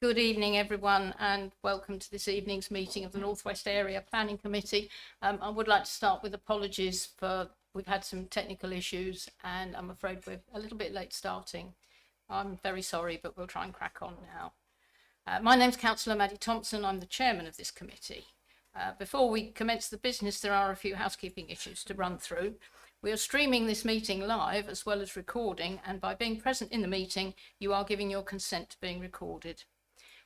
Good evening, everyone, and welcome to this evening's meeting of the North West Area Planning Committee. I would like to start with apologies for we've had some technical issues and I'm afraid we're a little bit late starting. I'm very sorry, but we'll try and crack on now. My name's Councillor Maddie Thompson. I'm the chairman of this committee. Before we commence the business, there are a few housekeeping issues to run through. We are streaming this meeting live as well as recording, and by being present in the meeting, you are giving your consent to being recorded.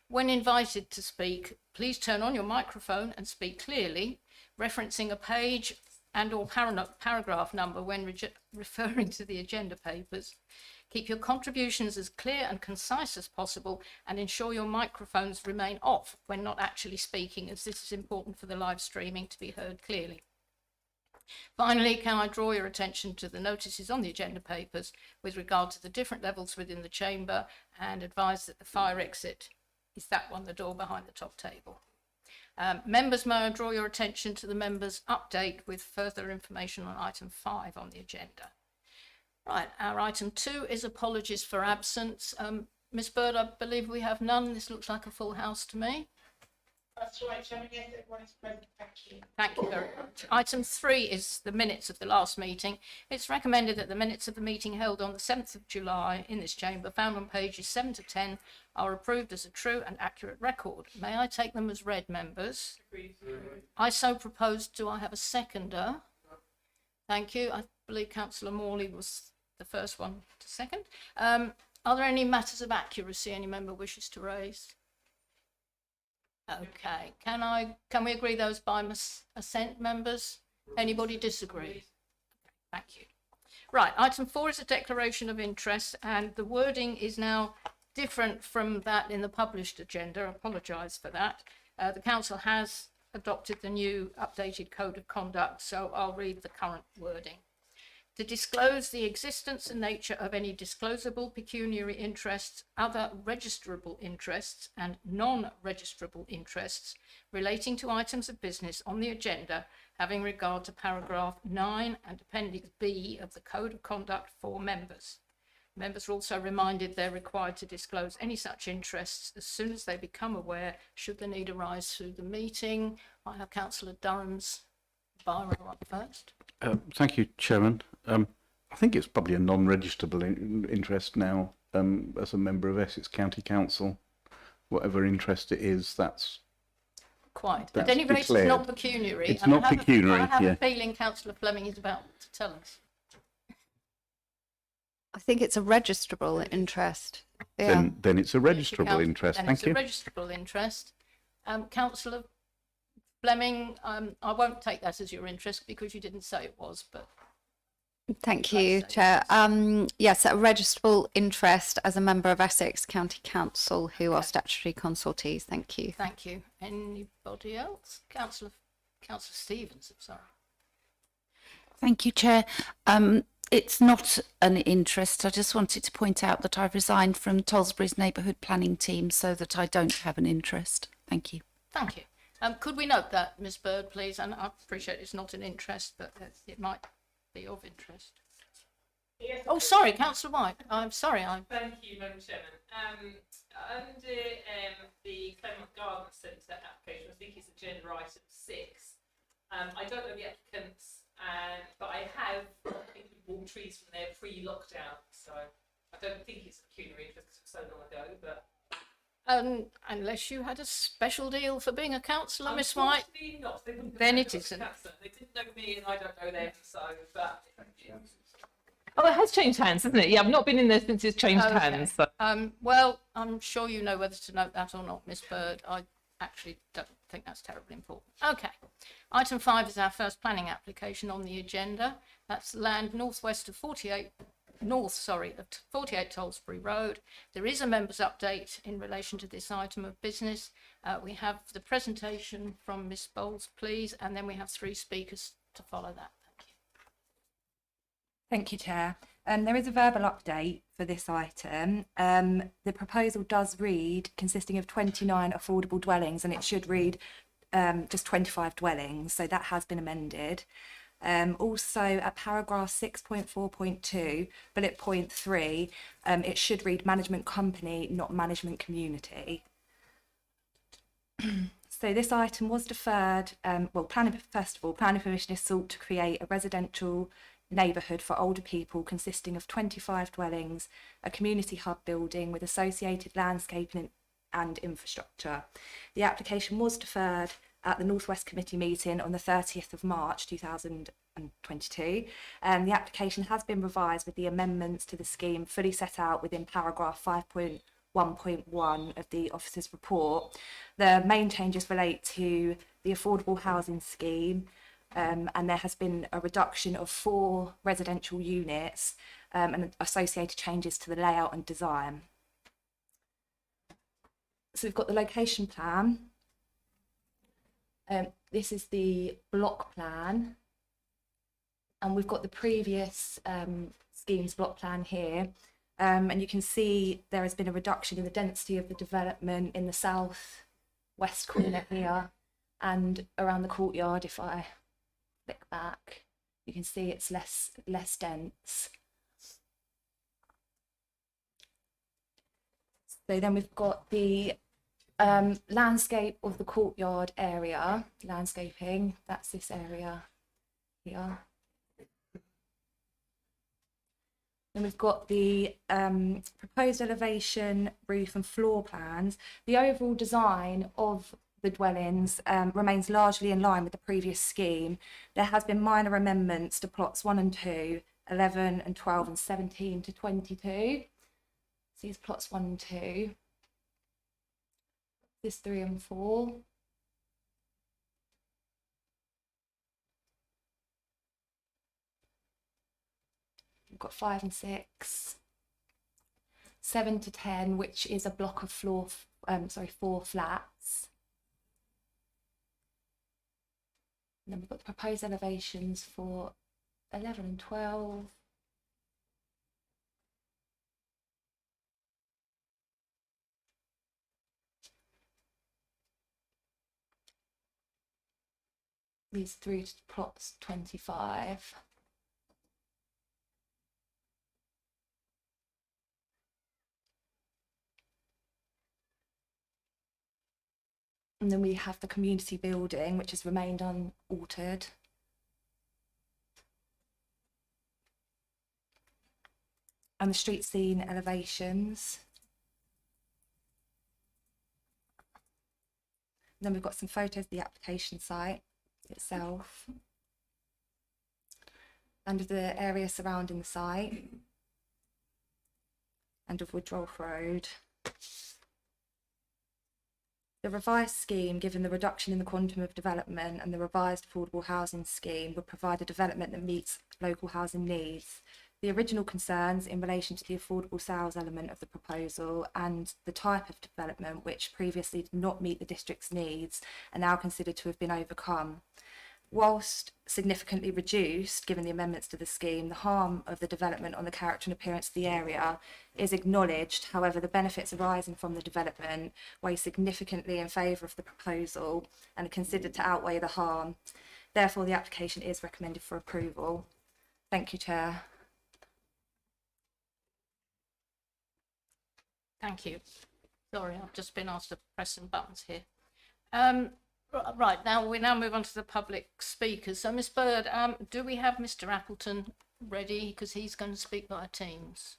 When invited to speak, please turn on your microphone and speak clearly, referencing a page and or paragraph number when referring to the agenda papers. Keep your contributions as clear and concise as possible and ensure your microphones remain off when not actually speaking, as this is important for the live streaming to be heard clearly. Finally, can I draw your attention to the notices on the agenda papers with regard to the different levels within the chamber and advise that the fire exit is that one, the door behind the top table. Members, may I draw your attention to the members' update with further information on item 5 on the agenda. Right, our item 2 is apologies for absence. Miss Bird, I believe we have none. This looks like a full house to me. That's right, Chairman. Yes, everyone is present. Thank you. Thank you very much. Item 3 is the minutes of the last meeting. It's recommended that the minutes of the meeting held on the 7th of July in this chamber, found on pages 7 to 10, are approved as a true and accurate record. May I take them as read, members? Agreed. I so propose. Do I have a seconder? Thank you. I believe Councillor Morley was the first one to second. Are there any matters of accuracy any member wishes to raise? Okay, can we agree those by assent, members? Anybody disagree? Thank you. Right, item 4 is a declaration of interest, and the wording is now different from that in the published agenda. I apologise for that. The council has adopted the new updated code of conduct, so I'll read the current wording. To disclose the existence and nature of any disclosable pecuniary interests, other registrable interests and non-registrable interests relating to items of business on the agenda having regard to paragraph 9 and appendix B of the Code of Conduct for members. Members are also reminded they're required to disclose any such interests as soon as they become aware, should the need arise through the meeting. I have Councillor Durham's biro up first. Thank you, Chairman. I think it's probably a non-registrable interest now. As a member of Essex County Council, whatever interest it is, that's quite. At any rate, it's not pecuniary. It's not pecuniary. I have a feeling Councillor Fleming is about to tell us. I think it's a registrable interest. Yeah. Then it's a registrable interest. Thank you. It's a registrable interest. Councillor Fleming, I won't take that as your interest because you didn't say it was, but. Thank you, Chair. Yes, a registrable interest as a member of Essex County Council who are statutory consultees. Thank you. Thank you. Anybody else? Councillor Stevens, I'm sorry. Thank you, Chair. It's not an interest. I just wanted to point out that I've resigned from Tollesbury's neighbourhood planning team so that I don't have an interest. Thank you. Thank you. Could we note that, Miss Bird, please? And I appreciate it's not an interest, but it might be of interest. Yes, oh, sorry, Councillor White. I'm sorry. Thank you, Madam Chairman. Under the Claremont Garden Centre application, I think it's agenda item 6. I don't know the applicants, but I have bought trees from there pre-lockdown, so I don't think it's a pecuniary interest because it was so long ago. But unless you had a special deal for being a councillor, Miss White, not. Then it isn't. They didn't know me, and I don't know them. So, but oh, it has changed hands, hasn't it? Yeah, I've not been in there since it's changed hands. So. Well, I'm sure you know whether to note that or not, Miss Bird. I actually don't think that's terribly important. Okay. Item 5 is our first planning application on the agenda. That's land northwest of 48 Tollesbury Road. There is a members' update in relation to this item of business. We have the presentation from Miss Bowles, please, and then we have 3 speakers to follow that. Thank you. Thank you, Chair. There is a verbal update for this item. The proposal does read consisting of 29 affordable dwellings, and it should read just 25 dwellings, so that has been amended. Also at paragraph 6.4.2, bullet point 3, it should read management company, not management community. So this item was deferred. Planning permission is sought to create a residential neighbourhood for older people consisting of 25 dwellings, a community hub building with associated landscaping and infrastructure. The application was deferred at the North West Committee meeting on the 30th of March 2022. The application has been revised with the amendments to the scheme fully set out within paragraph 5.1.1 of the officer's report. The main changes relate to the affordable housing scheme, and there has been a reduction of 4 residential units and associated changes to the layout and design. So we've got the location plan. This is the block plan, and we've got the previous scheme's block plan here. And you can see there has been a reduction in the density of the development in the south west corner here and around the courtyard. If I flick back, you can see it's less dense. So then we've got the landscape of the courtyard area, landscaping, that's this area here. Then we've got the proposed elevation, roof and floor plans. The overall design of the dwellings remains largely in line with the previous scheme. There has been minor amendments to plots 1 and 2, 11 and 12 and 17 to 22. So these plots 1 and 2. This 3 and 4. We've got 5 and 6. 7 to 10, which is a block of 4 flats. And then we've got the proposed elevations for 11 and 12. These 3 plots 25. And then we have the community building, which has remained unaltered. And the street scene elevations. And then we've got some photos of the application site itself and of the area surrounding the site and of Woodrolfe Road. The revised scheme, given the reduction in the quantum of development and the revised affordable housing scheme, would provide a development that meets local housing needs. The original concerns in relation to the affordable sales element of the proposal and the type of development which previously did not meet the district's needs are now considered to have been overcome. Whilst significantly reduced, given the amendments to the scheme, the harm of the development on the character and appearance of the area is acknowledged. However, the benefits arising from the development weigh significantly in favour of the proposal and are considered to outweigh the harm. Therefore, the application is recommended for approval. Thank you, Chair. Thank you. Sorry, I've just been asked to press some buttons here. Right, now we move on to the public speakers. So, Miss Bird, do we have Mr. Appleton ready? Because he's going to speak via Teams.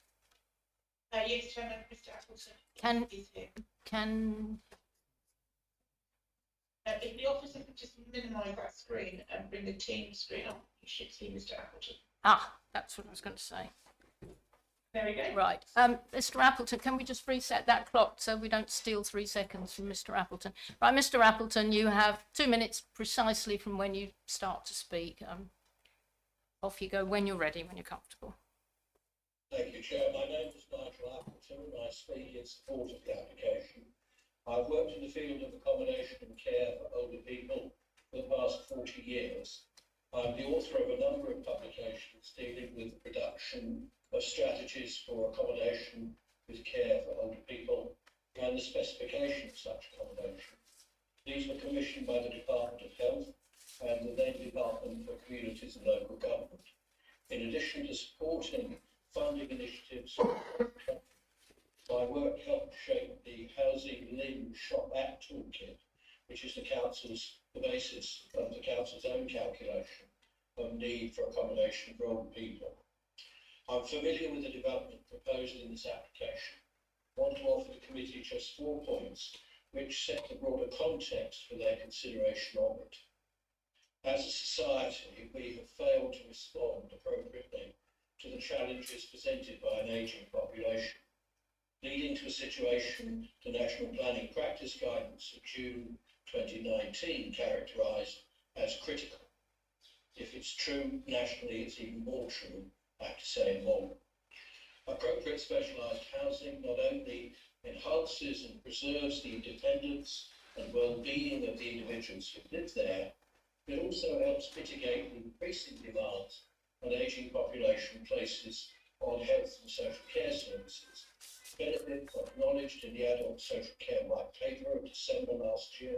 Yes, Chairman, Mr. Appleton is here. If the officer could just minimise that screen and bring the team screen up, you should see Mr. Appleton. Ah, that's what I was going to say. There we go. Right, Mr. Appleton, can we just reset that clock so we don't steal 3 seconds from Mr. Appleton? Right, Mr. Appleton, you have 2 minutes precisely from when you start to speak. Off you go when you're ready, when you're comfortable. Thank you, Chair. My name is Nigel Appleton and I speak in support of the application. I've worked in the field of accommodation and care for older people for the past 40 years. I'm the author of a number of publications dealing with the production of strategies for accommodation with care for older people and the specification of such accommodation. These were commissioned by the Department of Health and the then Department for Communities and Local Government. In addition to supporting funding initiatives, my work helped shape the Housing Link Shop Act Toolkit, which is the basis of the council's own calculation of need for accommodation for older people. I'm familiar with the development proposed in this application. I want to offer the committee just 4 points which set the broader context for their consideration of it. As a society, we have failed to respond appropriately to the challenges presented by an ageing population, leading to a situation the National Planning Practice Guidance of June 2019 characterised as critical. If it's true nationally, it's even more true, I have to say, in Woodham. Appropriate specialised housing not only enhances and preserves the independence and well-being of the individuals who live there, it also helps mitigate the increasing demands an ageing population places on health and social care services. Benefits acknowledged in the Adult Social Care White Paper of December last year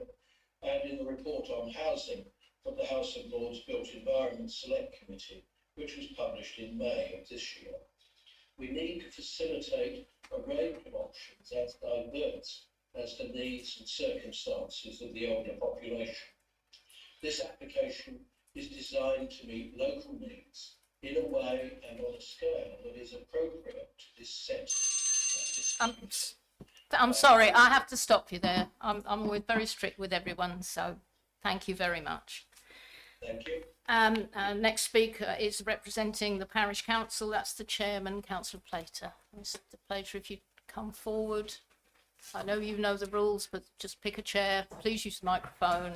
and in the report on housing from the House of Lords Built Environment Select Committee, which was published in May of this year. We need to facilitate a range of options as diverse as the needs and circumstances of the older population. This application is designed to meet local needs in a way and on a scale that is appropriate to this setting. I'm sorry, I have to stop you there. I'm always very strict with everyone, so thank you very much. Thank you. Next speaker is representing the parish council. That's the chairman, Councillor Plater. Mr. Plater, if you come forward. I know you know the rules, but just pick a chair. Please use the microphone.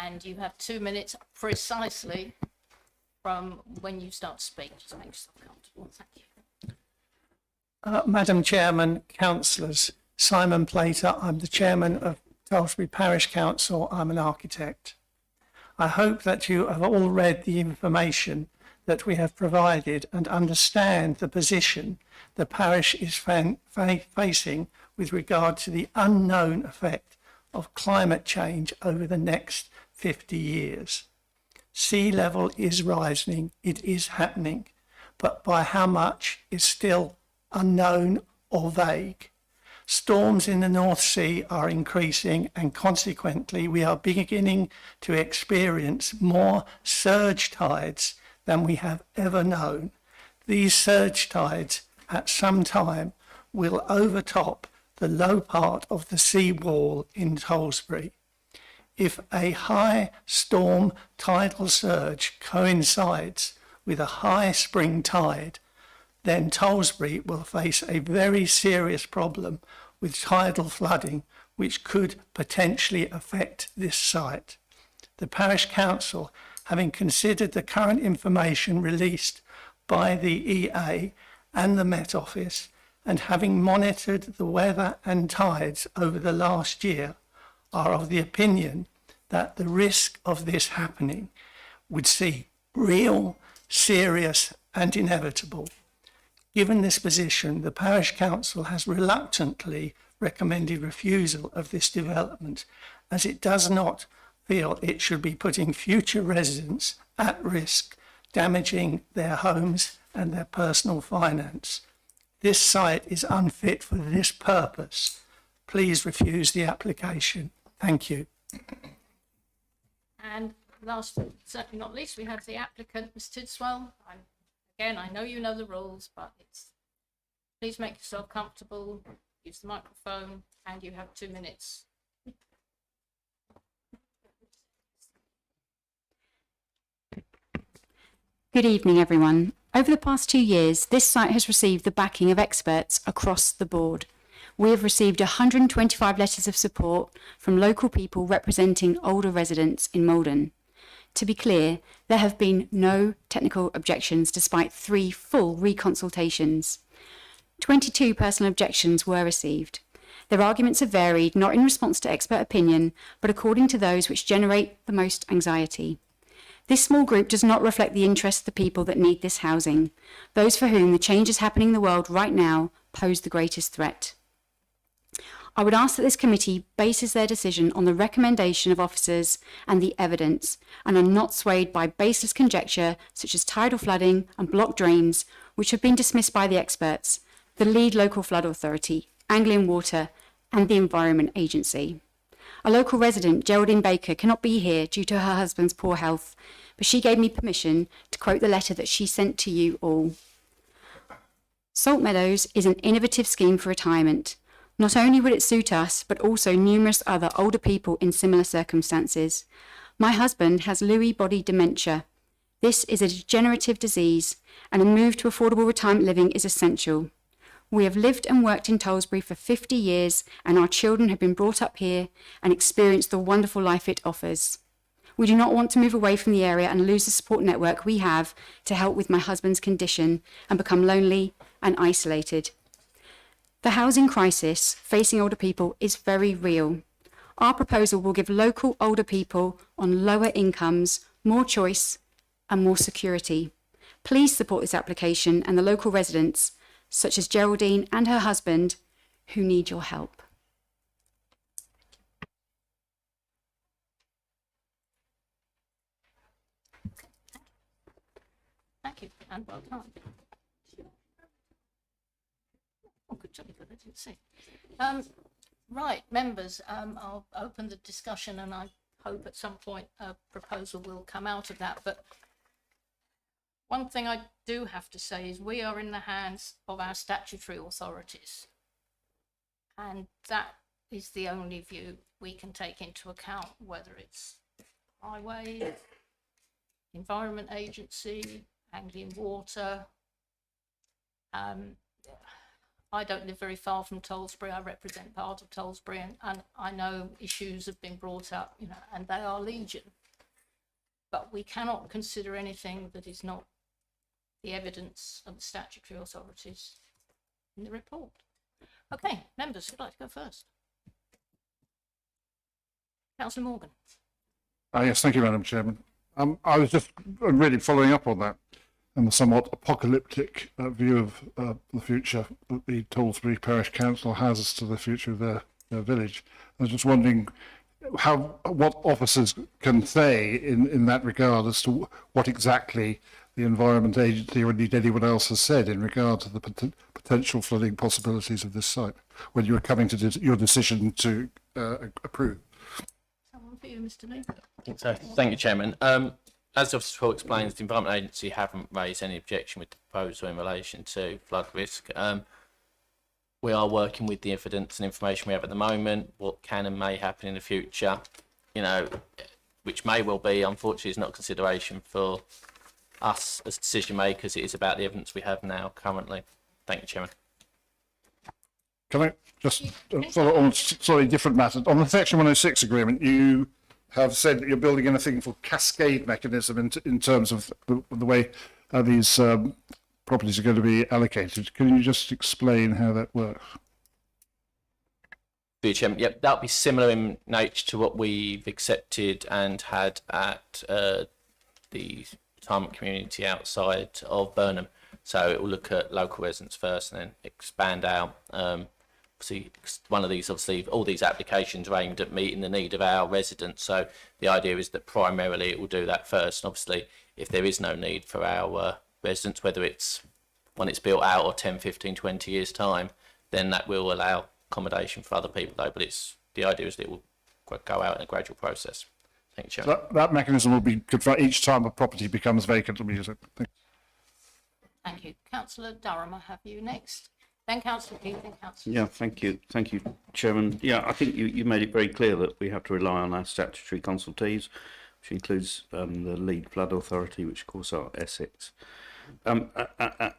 And you have 2 minutes precisely from when you start to speak. Just make yourself comfortable. Thank you. Madam Chairman, councillors, Simon Plater. I'm the chairman of Tollesbury Parish Council. I'm an architect. I hope that you have all read the information that we have provided and understand the position the parish is facing with regard to the unknown effect of climate change over the next 50 years. Sea level is rising, it is happening, but by how much is still unknown or vague. Storms in the North Sea are increasing, and consequently we are beginning to experience more surge tides than we have ever known. These surge tides at some time will overtop the low part of the sea wall in Tollesbury. If a high storm tidal surge coincides with a high spring tide, then Tollesbury will face a very serious problem with tidal flooding, which could potentially affect this site. The Parish Council, having considered the current information released by the EA and the Met Office, and having monitored the weather and tides over the last year, are of the opinion that the risk of this happening would seem real, serious and inevitable. Given this position, the Parish Council has reluctantly recommended refusal of this development, as it does not feel it should be putting future residents at risk, damaging their homes and their personal finance. This site is unfit for this purpose. Please refuse the application. Thank you. And last, but certainly not least, we have the applicant, Ms. Tidswell. Again, I know you know the rules, but please make yourself comfortable, use the microphone, and you have 2 minutes. Good evening, everyone. Over the past 2 years, this site has received the backing of experts across the board. We have received 125 letters of support from local people representing older residents in Malden. To be clear, there have been no technical objections despite 3 full reconsultations. 22 personal objections were received. Their arguments have varied, not in response to expert opinion, but according to those which generate the most anxiety. This small group does not reflect the interests of the people that need this housing, those for whom the changes happening in the world right now pose the greatest threat. I would ask that this committee bases their decision on the recommendation of officers and the evidence, and are not swayed by baseless conjecture such as tidal flooding and blocked drains, which have been dismissed by the experts, the lead local flood authority, Anglian Water, and the Environment Agency. A local resident, Geraldine Baker, cannot be here due to her husband's poor health, but she gave me permission to quote the letter that she sent to you all. Salt Meadows is an innovative scheme for retirement. Not only would it suit us, but also numerous other older people in similar circumstances. My husband has Lewy body dementia. This is a degenerative disease, and a move to affordable retirement living is essential. We have lived and worked in Tollesbury for 50 years, and our children have been brought up here and experienced the wonderful life it offers. We do not want to move away from the area and lose the support network we have to help with my husband's condition and become lonely and isolated. The housing crisis facing older people is very real. Our proposal will give local older people on lower incomes more choice and more security. Please support this application and the local residents, such as Geraldine and her husband, who need your help. Thank you, and well done. Oh, good job, I didn't see. Right, members, I'll open the discussion, and I hope at some point a proposal will come out of that. But one thing I do have to say is we are in the hands of our statutory authorities, and that is the only view we can take into account, whether it's highway, Environment Agency, Anglian Water. I don't live very far from Tollesbury. I represent part of Tollesbury, and I know issues have been brought up, you know, and they are legion. But we cannot consider anything that is not the evidence of the statutory authorities in the report. Okay, members, who'd like to go first? Councillor Morgan. Yes, thank you, Madam Chairman. I was just really following up on that and the somewhat apocalyptic view of the future that the Tollesbury Parish Council has as to the future of their village. I was just wondering what officers can say in that regard as to what exactly the Environment Agency or indeed anyone else has said in regard to the potential flooding possibilities of this site when you were coming to your decision to approve. Someone for you, Mr. Lee. So, thank you, Chairman. As the Officer explains, the Environment Agency haven't raised any objection with the proposal in relation to flood risk. We are working with the evidence and information we have at the moment, what can and may happen in the future, you know, which may well be, unfortunately, is not consideration for us as decision makers. It is about the evidence we have now currently. Thank you, Chairman. Can I just follow on slightly different matter? On the Section 106 agreement, you have said that you're building in a thing for cascade mechanism in terms of the way these properties are going to be allocated. Can you just explain how that works? Yep, that'll be similar in nature to what we've accepted and had at the retirement community outside of Burnham. So it will look at local residents first and then expand out. See, one of these, obviously, all these applications are aimed at meeting the need of our residents. So the idea is that primarily it will do that first. And obviously, if there is no need for our residents, whether it's when it's built out or 10, 15, 20 years time, then that will allow accommodation for other people though. But the idea is that it will go out in a gradual process. Thank you, Chairman. So that mechanism will be good for each time a property becomes vacant. Thank you. Councillor Durham, I have you next. Then Councillor Keith, then Councillor. Yeah, thank you, Chairman. Yeah, I think you made it very clear that we have to rely on our statutory consultees, which includes the lead flood authority, which of course are Essex. And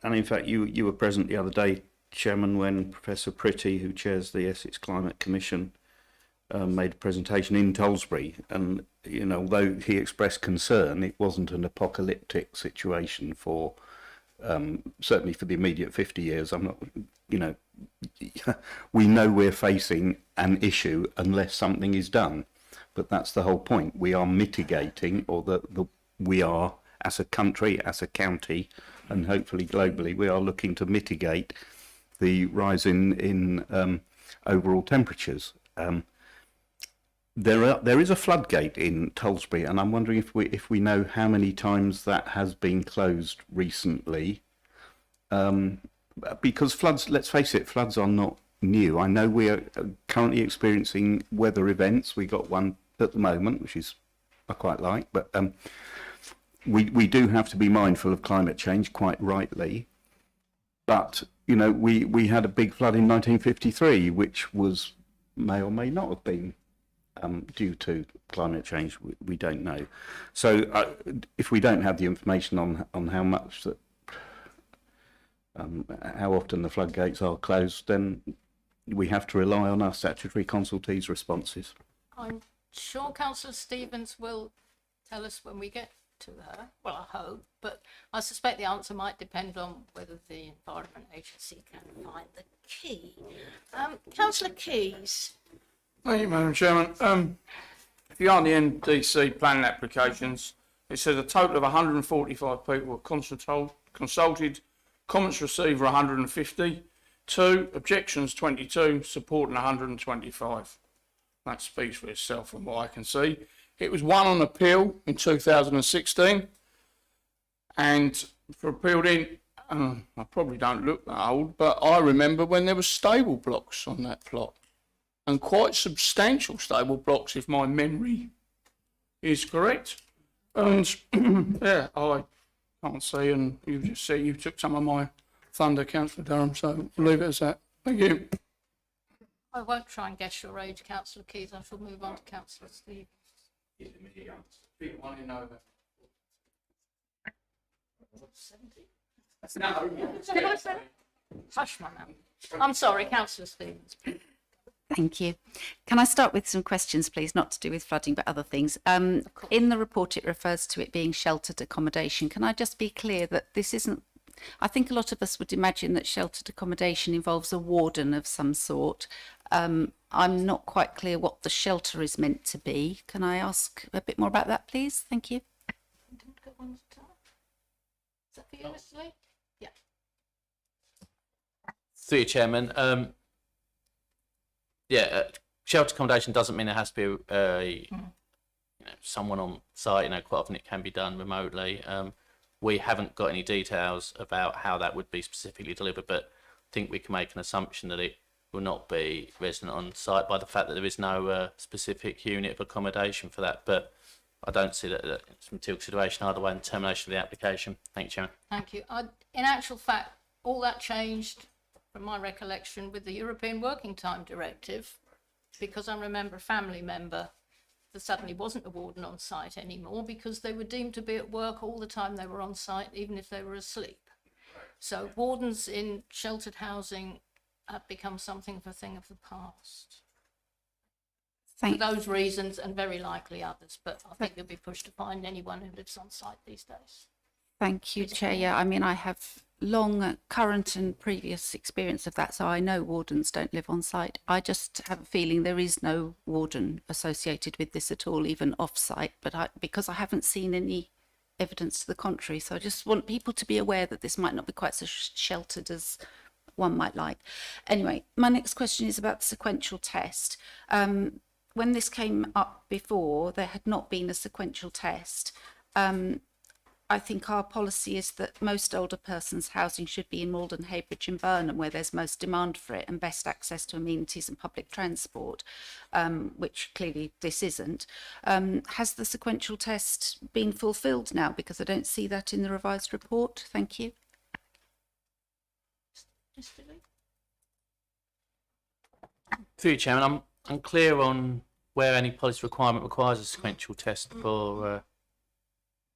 in fact, you were present the other day, Chairman, when Professor Pretty, who chairs the Essex Climate Commission, made a presentation in Tollesbury, and you know, although he expressed concern, it wasn't an apocalyptic situation for. Certainly for the immediate 50 years, I'm not, you know, we know we're facing an issue unless something is done. But that's the whole point. We are mitigating, or we are, as a country, as a county, and hopefully globally, we are looking to mitigate the rise in overall temperatures. There is a floodgate in Tollesbury, and I'm wondering if we know how many times that has been closed recently. Because floods, let's face it, floods are not new. I know we are currently experiencing weather events. We got one at the moment, which is I quite like, but we do have to be mindful of climate change, quite rightly. But you know, we had a big flood in 1953, which may or may not have been due to climate change. We don't know. So if we don't have the information on how much that how often the floodgates are closed, then we have to rely on our statutory consultees' responses. I'm sure Councillor Stevens will tell us when we get to her. Well, I hope, but I suspect the answer might depend on whether the Environment Agency can find the key. Councillor Keys. Thank you, Madam Chairman. If you are on the NDC planning applications, it says a total of 145 people were consulted, comments received were 150, 2 objections 22, supporting 125. That speaks for itself from what I can see. It was one on appeal in 2016, and for appealed in, I probably don't look that old, but I remember when there were stable blocks on that plot, and quite substantial stable blocks if my memory is correct. And yeah, I can't see, and you just see you took some of my thunder, Councillor Durham, so we'll leave it as that. Thank you. I won't try and guess your age, Councillor Keys. I shall move on to Councillor Stevens. Hush, my man. I'm sorry, Councillor Stevens. Thank you. Can I start with some questions, please, not to do with flooding, but other things? In the report, it refers to it being sheltered accommodation. Can I just be clear that this isn't, I think a lot of us would imagine that sheltered accommodation involves a warden of some sort. I'm not quite clear what the shelter is meant to be. Can I ask a bit more about that, please? Thank you. Is that for you, Mr. Lee? Yeah. Through you, Chairman. Shelter accommodation doesn't mean it has to be someone on site. Quite often it can be done remotely. We haven't got any details about how that would be specifically delivered, but I think we can make an assumption that it will not be resident on site by the fact that there is no specific unit of accommodation for that. But I don't see that it's material consideration either way in termination of the application. Thank you, Chairman. Thank you. In actual fact, all that changed, from my recollection, with the European Working Time Directive, because I remember a family member that suddenly wasn't a warden on site anymore because they were deemed to be at work all the time they were on site, even if they were asleep. So wardens in sheltered housing have become something of a thing of the past. For those reasons, and very likely others, but I think you'll be pushed to find anyone who lives on site these days. Thank you, Chair. Yeah, I mean, I have long current and previous experience of that, so I know wardens don't live on site. I just have a feeling there is no warden associated with this at all, even off-site, but because I haven't seen any evidence to the contrary, so I just want people to be aware that this might not be quite so sheltered as one might like. Anyway, my next question is about the sequential test. When this came up before, there had not been a sequential test. I think our policy is that most older persons' housing should be in Malden, Heybridge and Burnham, where there's most demand for it and best access to amenities and public transport, which clearly this isn't. Has the sequential test been fulfilled now? Because I don't see that in the revised report. Thank you. Through you, Chairman, I'm unclear on where any policy requirement requires a sequential test for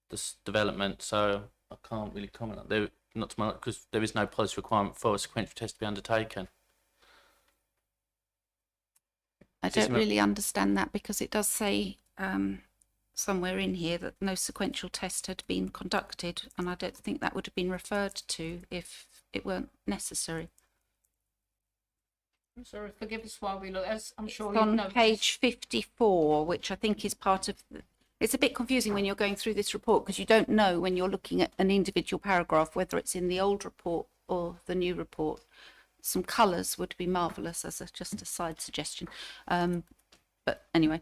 this development, so I can't really comment on there, not to my, because there is no policy requirement for a sequential test to be undertaken. I don't really understand that because it does say somewhere in here that no sequential test had been conducted, and I don't think that would have been referred to if it weren't necessary. I'm sorry, forgive us while we look. As I'm sure It's on noticed. page 54, which I think is part of. It's a bit confusing when you're going through this report because you don't know when you're looking at an individual paragraph whether it's in the old report or the new report. Some colours would be marvellous as just a side suggestion. But anyway.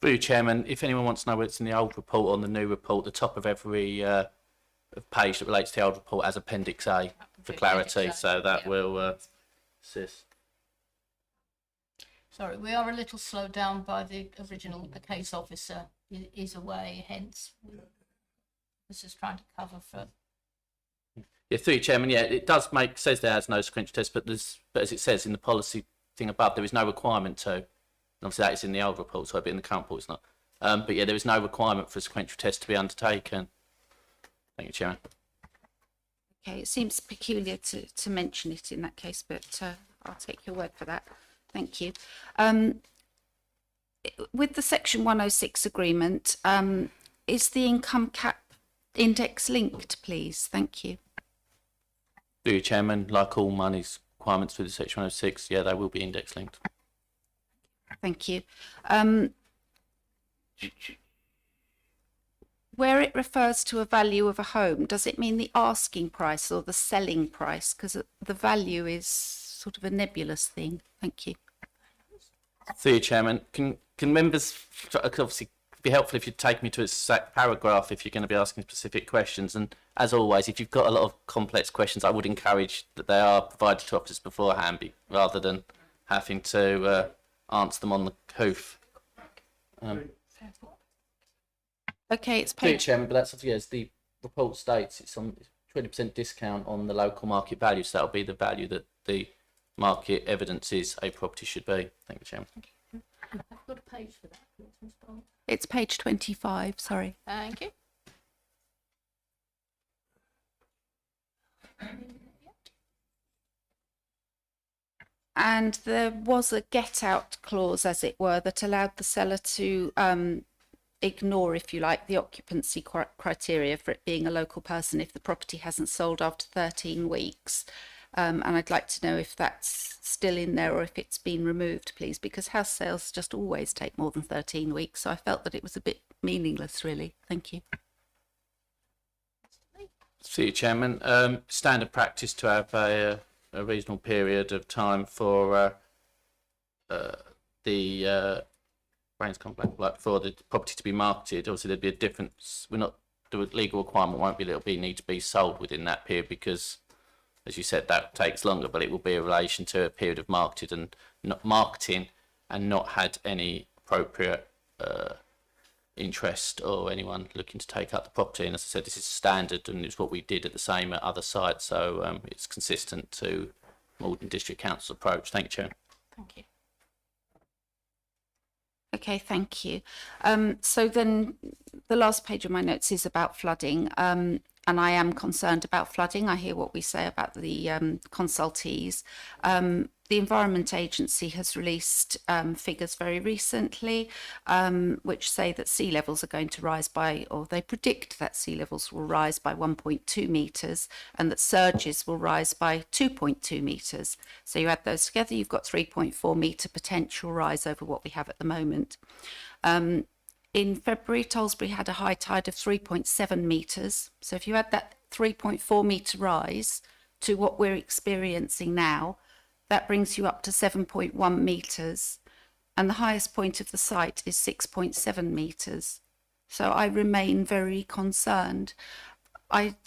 Through you, Chairman, if anyone wants to know whether it's in the old report or the new report, the top of every page that relates to the old report has Appendix A for clarity, so that will assist. Sorry, we are a little slowed down by the case officer is away, hence this is trying to cover for. Yeah, through you, Chairman. Yeah, it does says there has no sequential test, but as it says in the policy thing above, there is no requirement to. And obviously, that is in the old report, so in the current report, it's not. But yeah, there is no requirement for a sequential test to be undertaken. Thank you, Chairman. Okay, it seems peculiar to mention it in that case, but I'll take your word for that. Thank you. With the Section 106 agreement, is the income cap index linked, please? Thank you. Through you, Chairman, like all monies requirements through the Section 106, yeah, they will be index linked. Thank you. Where it refers to a value of a home, does it mean the asking price or the selling price? Because the value is sort of a nebulous thing. Thank you. Through you, Chairman, can members obviously be helpful if you take me to a exact paragraph if you're going to be asking specific questions, and as always, if you've got a lot of complex questions, I would encourage that they are provided to officers beforehand rather than having to answer them on the hoof. Okay, it's Through you, page. Chairman, but that's as the report states, it's on 20% discount on the local market value, so that'll be the value that the market evidence is a property should be. Thank you, Chairman. I've got a page for that. Ms. Bond. It's page 25. Sorry. Thank you. And there was a get out clause, as it were, that allowed the seller to ignore, if you like, the occupancy criteria for it being a local person if the property hasn't sold after 13 weeks. And I'd like to know if that's still in there or if it's been removed, please, because house sales just always take more than 13 weeks. So I felt that it was a bit meaningless, really. Thank you. Through you, Chairman, standard practice to have a reasonable period of time for the Bryants complaint, like for the property to be marketed. Obviously, there'd be a difference. The legal requirement won't be that it'll need to be sold within that period because, as you said, that takes longer. But it will be in relation to a period of marketing and not had any appropriate interest or anyone looking to take up the property. And as I said, this is standard and it's what we did at the same at other sites. So it's consistent to Malden District Council's approach. Thank you, Chair. Thank you. Okay, thank you. So then the last page of my notes is about flooding. And I am concerned about flooding. I hear what we say about the consultees. The Environment Agency has released figures very recently, which say that sea levels are going to rise by, or they predict that sea levels will rise by 1.2 metres and that surges will rise by 2.2 metres. So you add those together, you've got 3.4 metre potential rise over what we have at the moment. In February, Tollesbury had a high tide of 3.7 metres. So if you add that 3.4 metre rise to what we're experiencing now, that brings you up to 7.1 metres. And the highest point of the site is 6.7 metres. So I remain very concerned. I'm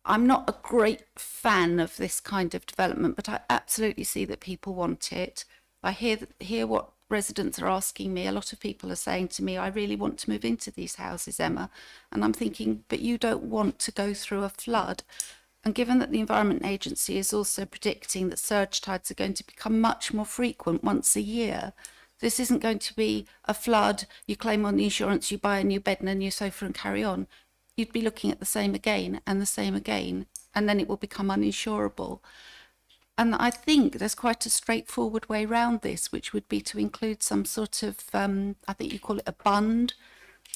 not a great fan of this kind of development, but I absolutely see that people want it. I hear what residents are asking me. A lot of people are saying to me, I really want to move into these houses, Emma. And I'm thinking, but you don't want to go through a flood. And given that the Environment Agency is also predicting that surge tides are going to become much more frequent once a year, this isn't going to be a flood, you claim on the insurance, you buy a new bed and a new sofa and carry on. You'd be looking at the same again and the same again, and then it will become uninsurable. And I think there's quite a straightforward way around this, which would be to include some sort of, I think you call it a bund,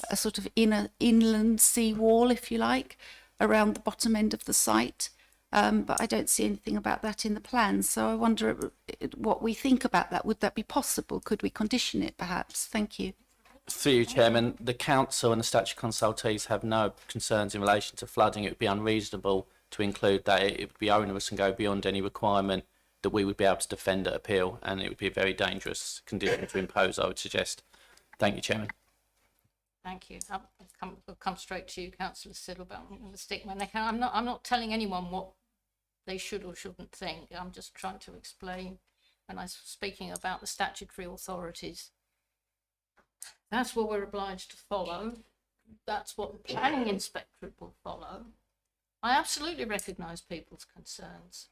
a sort of inland sea wall, if you like, around the bottom end of the site. But I don't see anything about that in the plans. So I wonder what we think about that. Would that be possible? Could we condition it perhaps? Thank you. Through you, Chairman, the Council and the statutory consultees have no concerns in relation to flooding. It would be unreasonable to include that. It would be onerous and go beyond any requirement that we would be able to defend at appeal, and it would be a very dangerous condition to impose, I would suggest. Thank you, Chairman. Thank you. We'll come straight to you, Councillor Siddle, but I'm going to stick my neck out. I'm not telling anyone what they should or shouldn't think. I'm just trying to explain and I'm speaking about the statutory authorities. That's what we're obliged to follow. That's what the planning inspectorate will follow. I absolutely recognise people's concerns.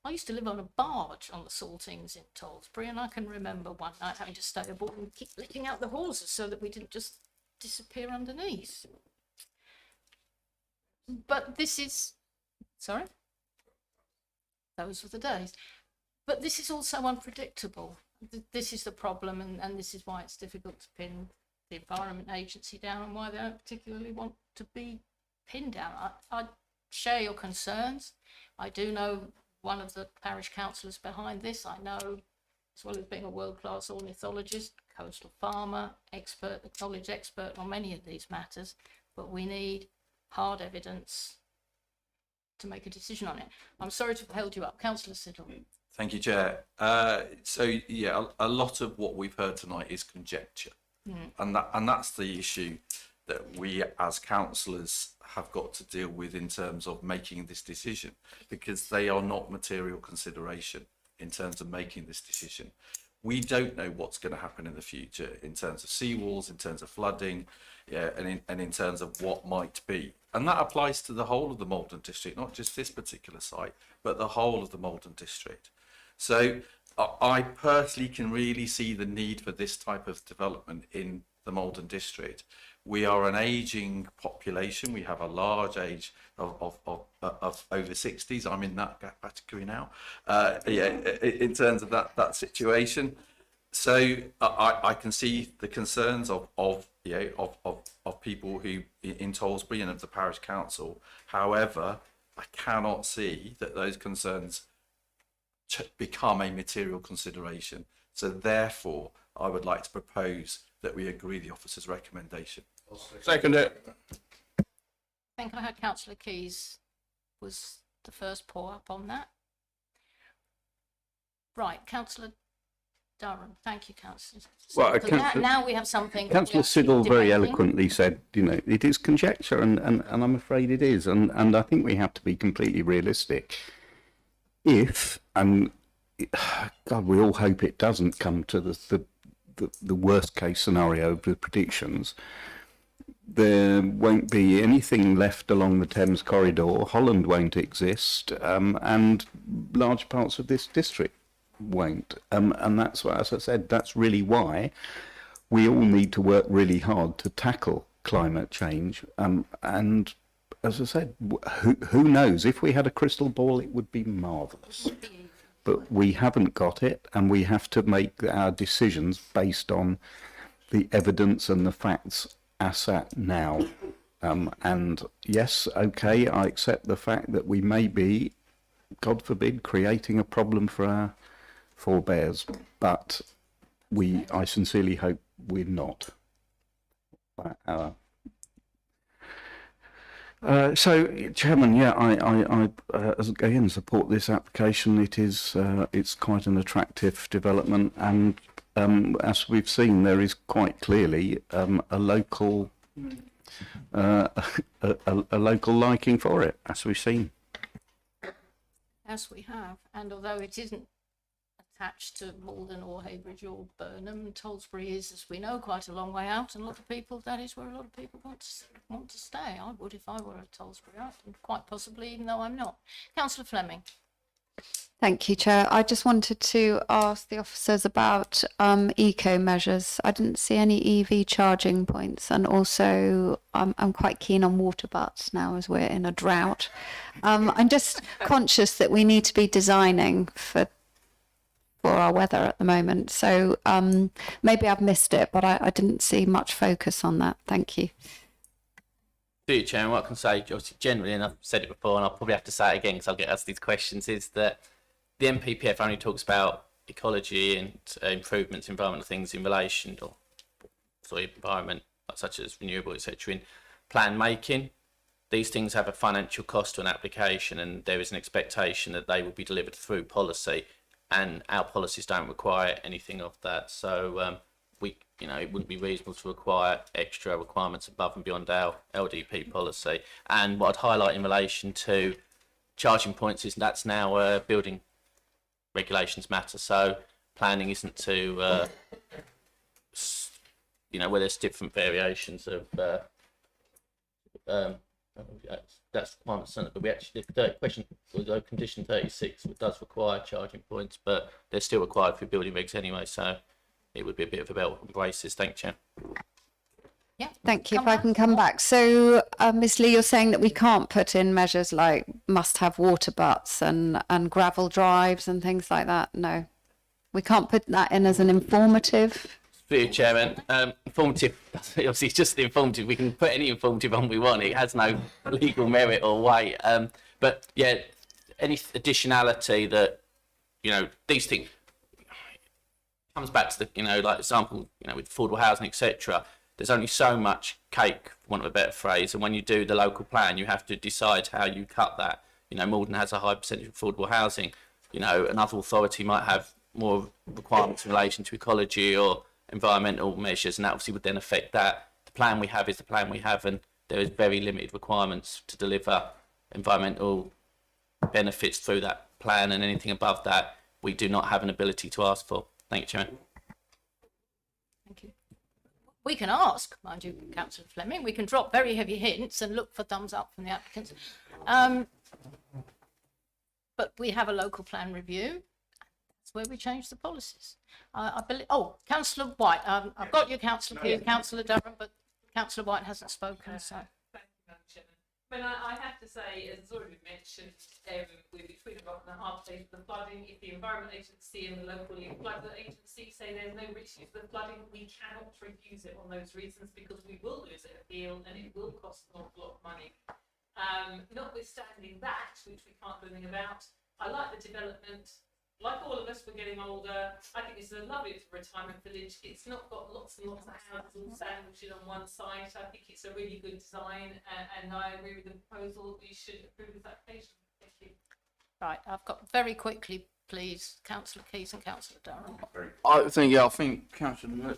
I used to live on a barge on the Saltings in Tollesbury, and I can remember one night having to stay aboard and keep letting out the hawsers so that we didn't just disappear underneath. But this is, sorry? Those were the days. But this is also unpredictable. This is the problem, and this is why it's difficult to pin the Environment Agency down and why they don't particularly want to be pinned down. I share your concerns. I do know one of the parish councillors behind this. I know, as well as being a world-class ornithologist, coastal farmer, expert, a college expert on many of these matters, but we need hard evidence to make a decision on it. I'm sorry to have held you up. Councillor Siddle. Thank you, Chair. So yeah, a lot of what we've heard tonight is conjecture, and that's the issue that we as councillors have got to deal with in terms of making this decision, because they are not material consideration in terms of making this decision. We don't know what's going to happen in the future in terms of seawalls, in terms of flooding, yeah, and in terms of what might be. And that applies to the whole of the Malden district, not just this particular site, but the whole of the Malden district. So I personally can really see the need for this type of development in the Malden district. We are an ageing population. We have a large age of over 60s. I'm in that category now. In terms of that situation. So I can see the concerns of people who in Tollesbury and of the parish council. However, I cannot see that those concerns become a material consideration. So therefore, I would like to propose that we agree the officer's recommendation. Second it. I think I heard Councillor Keys was the first pour up on that. Right, Councillor Durham. Thank you, Councillor. Well, Now we have something. Councillor Siddle very eloquently said, it is conjecture, and I'm afraid it is, and I think we have to be completely realistic. If, and God, we all hope it doesn't come to the worst case scenario of the predictions, there won't be anything left along the Thames corridor. Holland won't exist, and large parts of this district won't. And that's why, as I said, that's really why we all need to work really hard to tackle climate change. And as I said, who knows? If we had a crystal ball, it would be marvellous. But we haven't got it, and we have to make our decisions based on the evidence and the facts as at now. And yes, okay, I accept the fact that we may be, God forbid, creating a problem for our forebears, but I sincerely hope we're not. So, Chairman, yeah, I again support this application. It's quite an attractive development, and as we've seen, there is quite clearly a local liking for it, as we've seen. As we have, and although it isn't attached to Malden or Heybridge or Burnham, Tollesbury is, as we know, quite a long way out, and a lot of people, that is where a lot of people want to stay. I would if I were at Tollesbury, and quite possibly, even though I'm not. Councillor Fleming. Thank you, Chair. I just wanted to ask the officers about eco measures. I didn't see any EV charging points, and also I'm quite keen on water butts now as we're in a drought. I'm just conscious that we need to be designing for our weather at the moment. So maybe I've missed it, but I didn't see much focus on that. Thank you. To you, Chairman, what I can say, obviously, generally, and I've said it before, and I'll probably have to say it again because I'll get asked these questions, is that the MPPF only talks about ecology and improvements, environmental things in relation to environment, such as renewable, etc., in plan making. These things have a financial cost to an application, and there is an expectation that they will be delivered through policy, and our policies don't require anything of that. So it wouldn't be reasonable to require extra requirements above and beyond our LDP policy. And what I'd highlight in relation to charging points is that's now a building regulations matter. So planning isn't to, where there's different variations of, that's one percent, but we actually, the question was condition 36 does require charging points, but they're still required for building regs anyway, so it would be a bit of a belt and braces. Thank you, Chair. Yeah. Thank you. If I can come back. So, Ms. Lee, you're saying that we can't put in measures like must have water butts and gravel drives and things like that? No, we can't put that in as an informative. Through you, Chairman. Informative, obviously it's just the informative. We can put any informative on we want. It has no legal merit or weight. But yeah, any additionality that, these things comes back to the, like example, with affordable housing, etc. There's only so much cake, for want of a better phrase, and when you do the local plan, you have to decide how you cut that. Malden has a high percentage of affordable housing. Another authority might have more requirements in relation to ecology or environmental measures, and that obviously would then affect that. The plan we have is the plan we have, and there is very limited requirements to deliver environmental benefits through that plan, and anything above that, we do not have an ability to ask for. Thank you, Chairman. Thank you. We can ask, mind you, Councillor Fleming, we can drop very heavy hints and look for thumbs up from the applicants. But we have a local plan review. That's where we change the policies. I believe, Councillor White, I've got you, Councillor Keith, Councillor Durham, but Councillor White hasn't spoken, so. Thank you, Madam Chairman. I have to say, as has already been mentioned, we're between a rock and a hard place with the flooding. If the Environment Agency and the local flood agency say there's no issue with the flooding, we cannot refuse it on those reasons, because we will lose an appeal and it will cost an awful lot of money. Notwithstanding that, which we can't do anything about, I like the development. Like all of us, we're getting older. I think this is a lovely retirement village. It's not got lots and lots of houses all sandwiched in on one side. I think it's a really good design, and I agree with the proposal. We should approve this application. Thank you. Right, I've got very quickly, please, Councillor Keys and Councillor Durham. I think Councillor,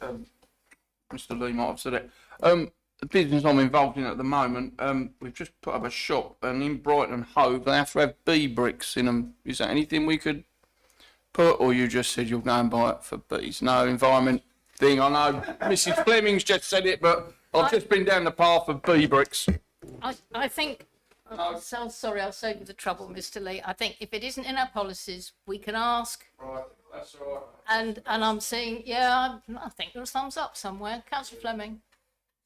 Mr. Lee might have said it. The business I'm involved in at the moment, we've just put up a shop, and in Brighton Hove, they have to have bee bricks in them. Is that anything we could put, or you just said you'll go and buy it for bees? No environment thing. I know Mrs. Fleming's just said it, but I've just been down the path of bee bricks. I think, so sorry, I'll save you the trouble, Mr. Lee. I think if it isn't in our policies, we can ask. Right, that's all right. And I'm saying, yeah, I think there's thumbs up somewhere. Councillor Fleming.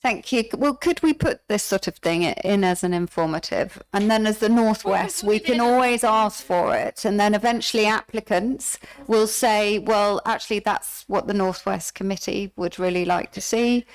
Thank you. Well, could we put this sort of thing in as an informative? And then as the Northwest, we can always ask for it. And then eventually applicants will say, well, actually, that's what the Northwest Committee would really like to see.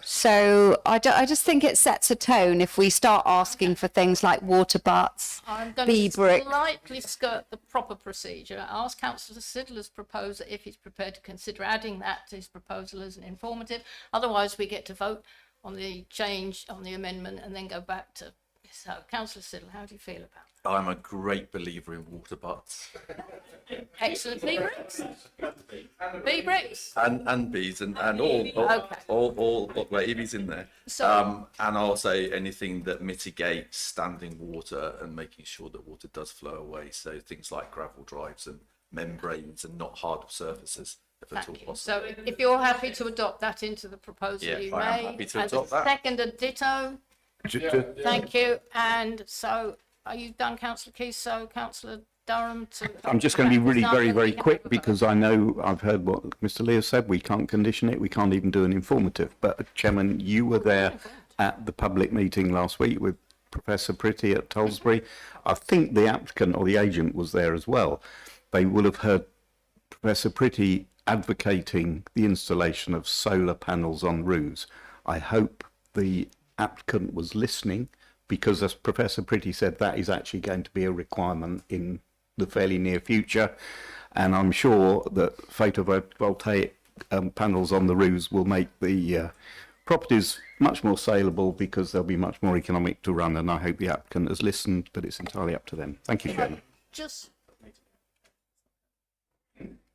So I just think it sets a tone if we start asking for things like water butts, I'm going bee to brick. slightly skirt the proper procedure. I ask Councillor Siddler's proposer if he's prepared to consider adding that to his proposal as an informative. Otherwise, we get to vote on the change, on the amendment, and then go back to. So, Councillor Siddle, how do you feel about that? I'm a great believer in water butts. Excellent. Bee bricks? Bee bricks? And bees and all gravies in there. So, and I'll say anything that mitigates standing water and making sure that water does flow away. So things like gravel drives and membranes and not hard surfaces. So if you're happy to adopt that into the proposal, yeah, you I may. am happy to and adopt that. Seconded ditto. Thank you. And so, are you done, Councillor Keys? So, Councillor Durham. I'm just going to be really very, very quick, because I know I've heard what Mr. Lee has said. We can't condition it. We can't even do an informative. But Chairman, you were there at the public meeting last week with Professor Pretty at Tollesbury. I think the applicant or the agent was there as well. They will have heard Professor Pretty advocating the installation of solar panels on roofs. I hope the applicant was listening, because as Professor Pretty said, that is actually going to be a requirement in the fairly near future, and I'm sure that photovoltaic panels on the roofs will make the properties much more saleable, because they'll be much more economic to run, and I hope the applicant has listened, but it's entirely up to them. Thank you, Chairman.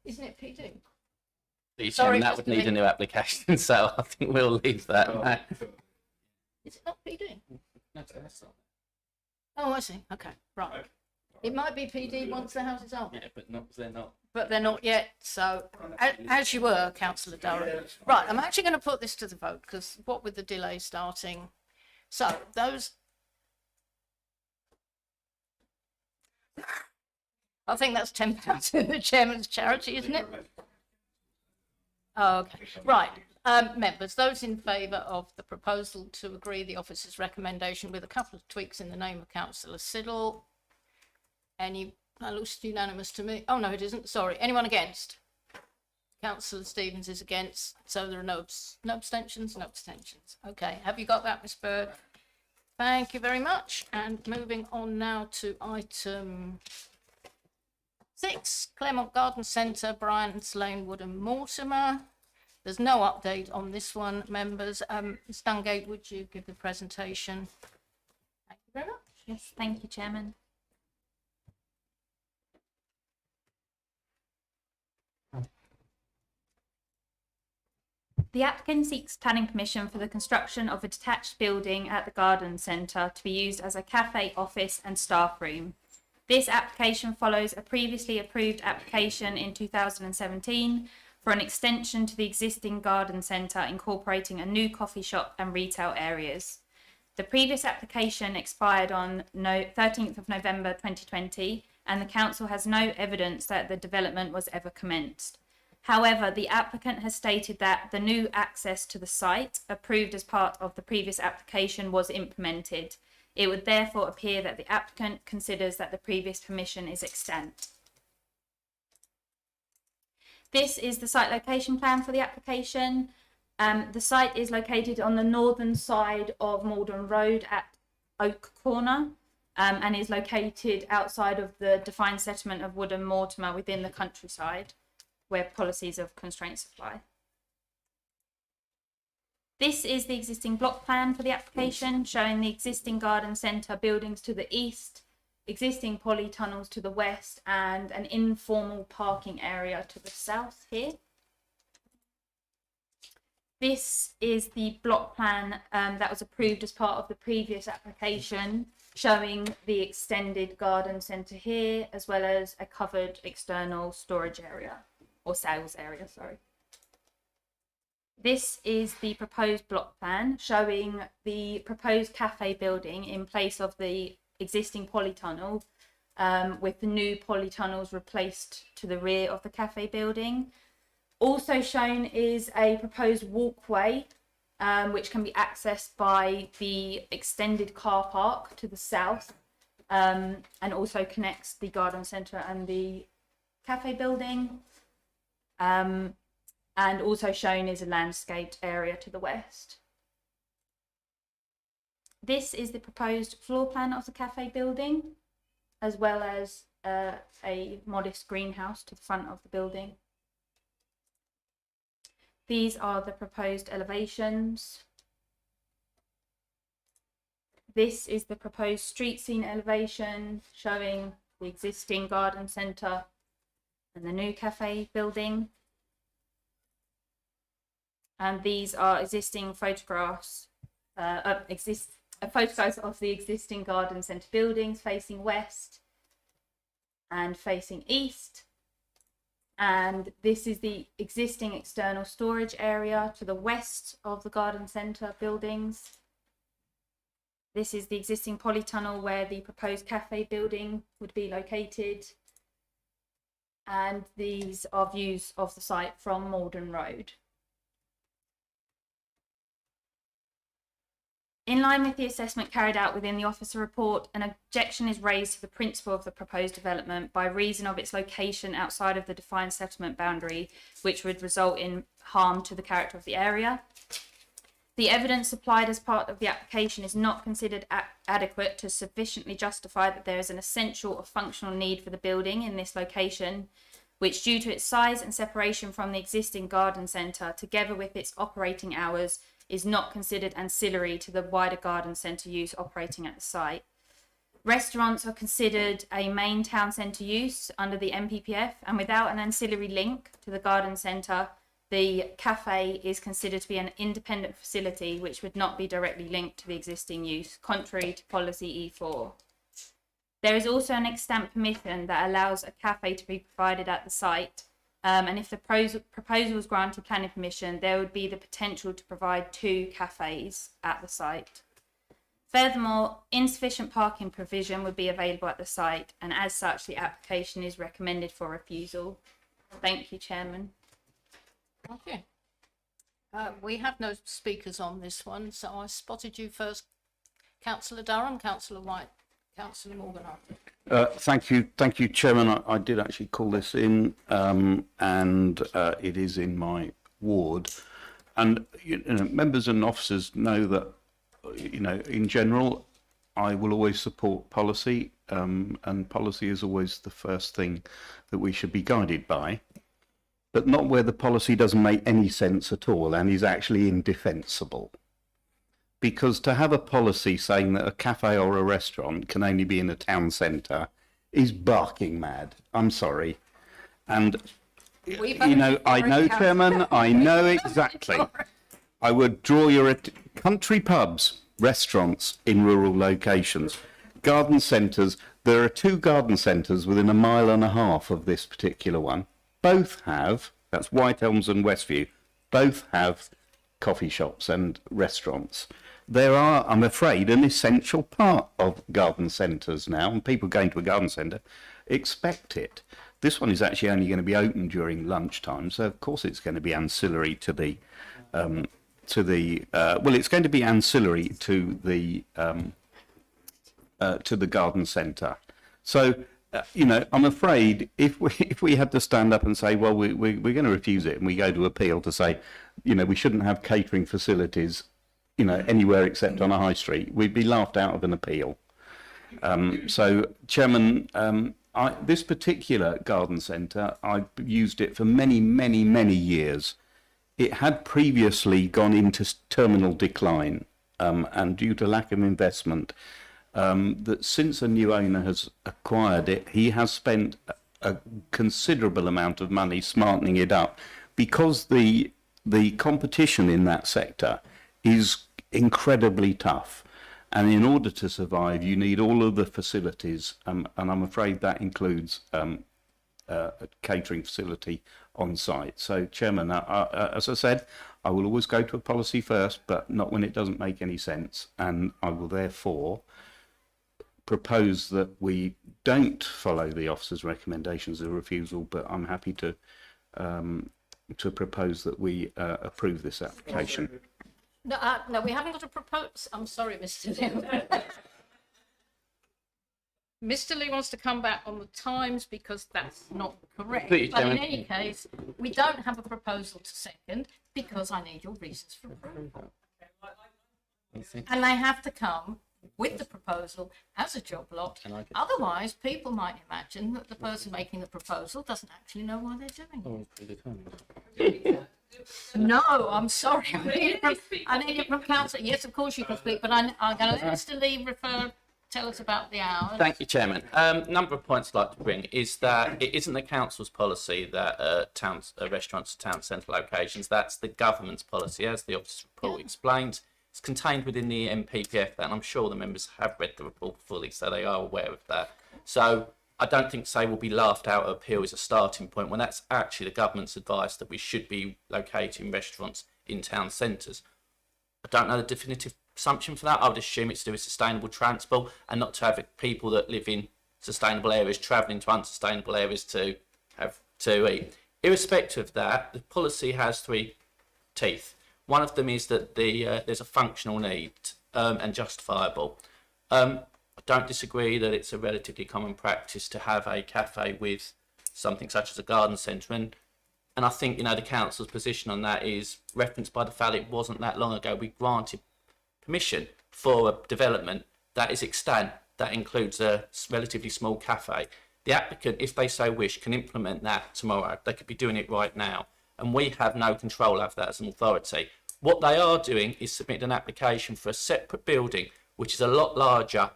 Isn't it PD? Sorry, that would need a new application, so I think we'll leave that. Is it not PD? No, that's not. Oh, I see. Okay, right. It might be PD once the houses are. Yeah, but not, they're not. But they're not yet. So, as you were, Councillor Durham. Right, I'm actually going to put this to the vote because what with the delay starting. So, those. I think that's £10 in the chairman's charity, isn't it? Oh, okay. Right. Members, those in favour of the proposal to agree the officer's recommendation with a couple of tweaks in the name of Councillor Siddle. Any, that looks unanimous to me. Oh, no, it isn't. Sorry. Anyone against? Councillor Stevens is against. So there are no abstentions? No abstentions. Okay. Have you got that, Miss Bird? Thank you very much. And moving on now to item 6, Claremont Garden Centre, Bryants Lane, Woodham, Mortimer. There's no update on this one, members. Ms Dungate, would you give the presentation? Thank you very much. Yes, thank you, Chairman. The applicant seeks planning permission for the construction of a detached building at the garden centre to be used as a cafe, office and staff room. This application follows a previously approved application in 2017 for an extension to the existing garden centre incorporating a new coffee shop and retail areas. The previous application expired on 13th of November 2020 and the council has no evidence that the development was ever commenced. However, the applicant has stated that the new access to the site approved as part of the previous application was implemented. It would therefore appear that the applicant considers that the previous permission is extant. This is the site location plan for the application. The site is located on the northern side of Malden Road at Oak Corner and is located outside of the defined settlement of Woodham Mortimer within the countryside where policies of constraint apply. This is the existing block plan for the application, showing the existing garden centre buildings to the east, existing polytunnels to the west, and an informal parking area to the south here. This is the block plan that was approved as part of the previous application, showing the extended garden centre here, as well as a covered external storage area, or sales area, sorry. This is the proposed block plan showing the proposed cafe building in place of the existing polytunnel, with the new polytunnels replaced to the rear of the cafe building. Also shown is a proposed walkway which can be accessed by the extended car park to the south and also connects the garden centre and the cafe building. And also shown is a landscaped area to the west. This is the proposed floor plan of the cafe building, as well as a modest greenhouse to the front of the building. These are the proposed elevations. This is the proposed street scene elevation, showing the existing garden centre and the new cafe building. And these are existing photographs, photographs of the existing garden centre buildings facing west and facing east. And this is the existing external storage area to the west of the garden centre buildings. This is the existing polytunnel where the proposed cafe building would be located. And these are views of the site from Malden Road. In line with the assessment carried out within the officer report, an objection is raised to the principle of the proposed development by reason of its location outside of the defined settlement boundary, which would result in harm to the character of the area. The evidence supplied as part of the application is not considered adequate to sufficiently justify that there is an essential or functional need for the building in this location, which, due to its size and separation from the existing garden centre, together with its operating hours, is not considered ancillary to the wider garden centre use operating at the site. Restaurants are considered a main town centre use under the MPPF, and without an ancillary link to the garden centre, the cafe is considered to be an independent facility which would not be directly linked to the existing use, contrary to policy E4. There is also an extant permission that allows a cafe to be provided at the site. And if the proposal is granted planning permission, there would be the potential to provide 2 cafes at the site. Furthermore, insufficient parking provision would be available at the site, and as such, the application is recommended for refusal. Thank you, Chairman. Okay. We have no speakers on this one, so I spotted you first. Councillor Durham, Councillor White, Councillor Morgan after. Thank you, Chairman. I did actually call this in, and it is in my ward. And members and officers know that, in general, I will always support policy, and policy is always the first thing that we should be guided by, but not where the policy doesn't make any sense at all and is actually indefensible. Because to have a policy saying that a cafe or a restaurant can only be in a town centre is barking mad. I'm sorry. And, I know, Chairman, I know exactly. I would draw your country pubs, restaurants in rural locations, garden centres. There are 2 garden centres within 1.5 miles of this particular one. Both have, that's White Elms and Westview, both have coffee shops and restaurants. There are, I'm afraid, an essential part of garden centres now, and people going to a garden centre expect it. This one is actually only going to be open during lunchtime, so of course it's going to be ancillary to the it's going to be ancillary to the garden centre. So, I'm afraid if we had to stand up and say, well, we're going to refuse it, and we go to appeal to say, we shouldn't have catering facilities, anywhere except on a high street, we'd be laughed out of an appeal. So, Chairman, this particular garden centre, I've used it for many, many, many years. It had previously gone into terminal decline, and due to lack of investment, that since a new owner has acquired it, he has spent a considerable amount of money smartening it up, because the competition in that sector is incredibly tough. And in order to survive, you need all of the facilities, and I'm afraid that includes a catering facility on site. So, Chairman, as I said, I will always go to a policy first, but not when it doesn't make any sense. And I will therefore propose that we don't follow the officer's recommendations of refusal, but I'm happy to propose that we approve this application. No, we haven't got a propose. I'm sorry, Mr. Lee. Mr. Lee wants to come back on the times because that's not correct. Please, but in Chairman. any case, we don't have a proposal to second because I need your reasons for approval. And they have to come with the proposal as a job lot. Otherwise, people might imagine that the person making the proposal doesn't actually know why they're doing it. No, I'm sorry. I need it from council. Yes, of course you can speak, but I'm going to let Mr. Lee tell us about the hours. Thank you, Chairman. Number of points I'd like to bring is that it isn't the council's policy that restaurants are town centre locations. That's the government's policy, as the officer's report explains. It's contained within the MPPF, and I'm sure the members have read the report fully, so they are aware of that. So I don't think say will be laughed out of appeal as a starting point, when that's actually the government's advice that we should be locating restaurants in town centres. I don't know the definitive assumption for that. I would assume it's to do with sustainable transport and not to have people that live in sustainable areas travelling to unsustainable areas to have to eat. Irrespective of that, the policy has 3 teeth. One of them is that there's a functional need and justifiable. I don't disagree that it's a relatively common practice to have a cafe with something such as a garden centre, and I think the council's position on that is referenced by the fact it wasn't that long ago we granted permission for a development that is extant, that includes a relatively small cafe. The applicant, if they so wish, can implement that tomorrow. They could be doing it right now, and we have no control over that as an authority. What they are doing is submitting an application for a separate building, which is a lot larger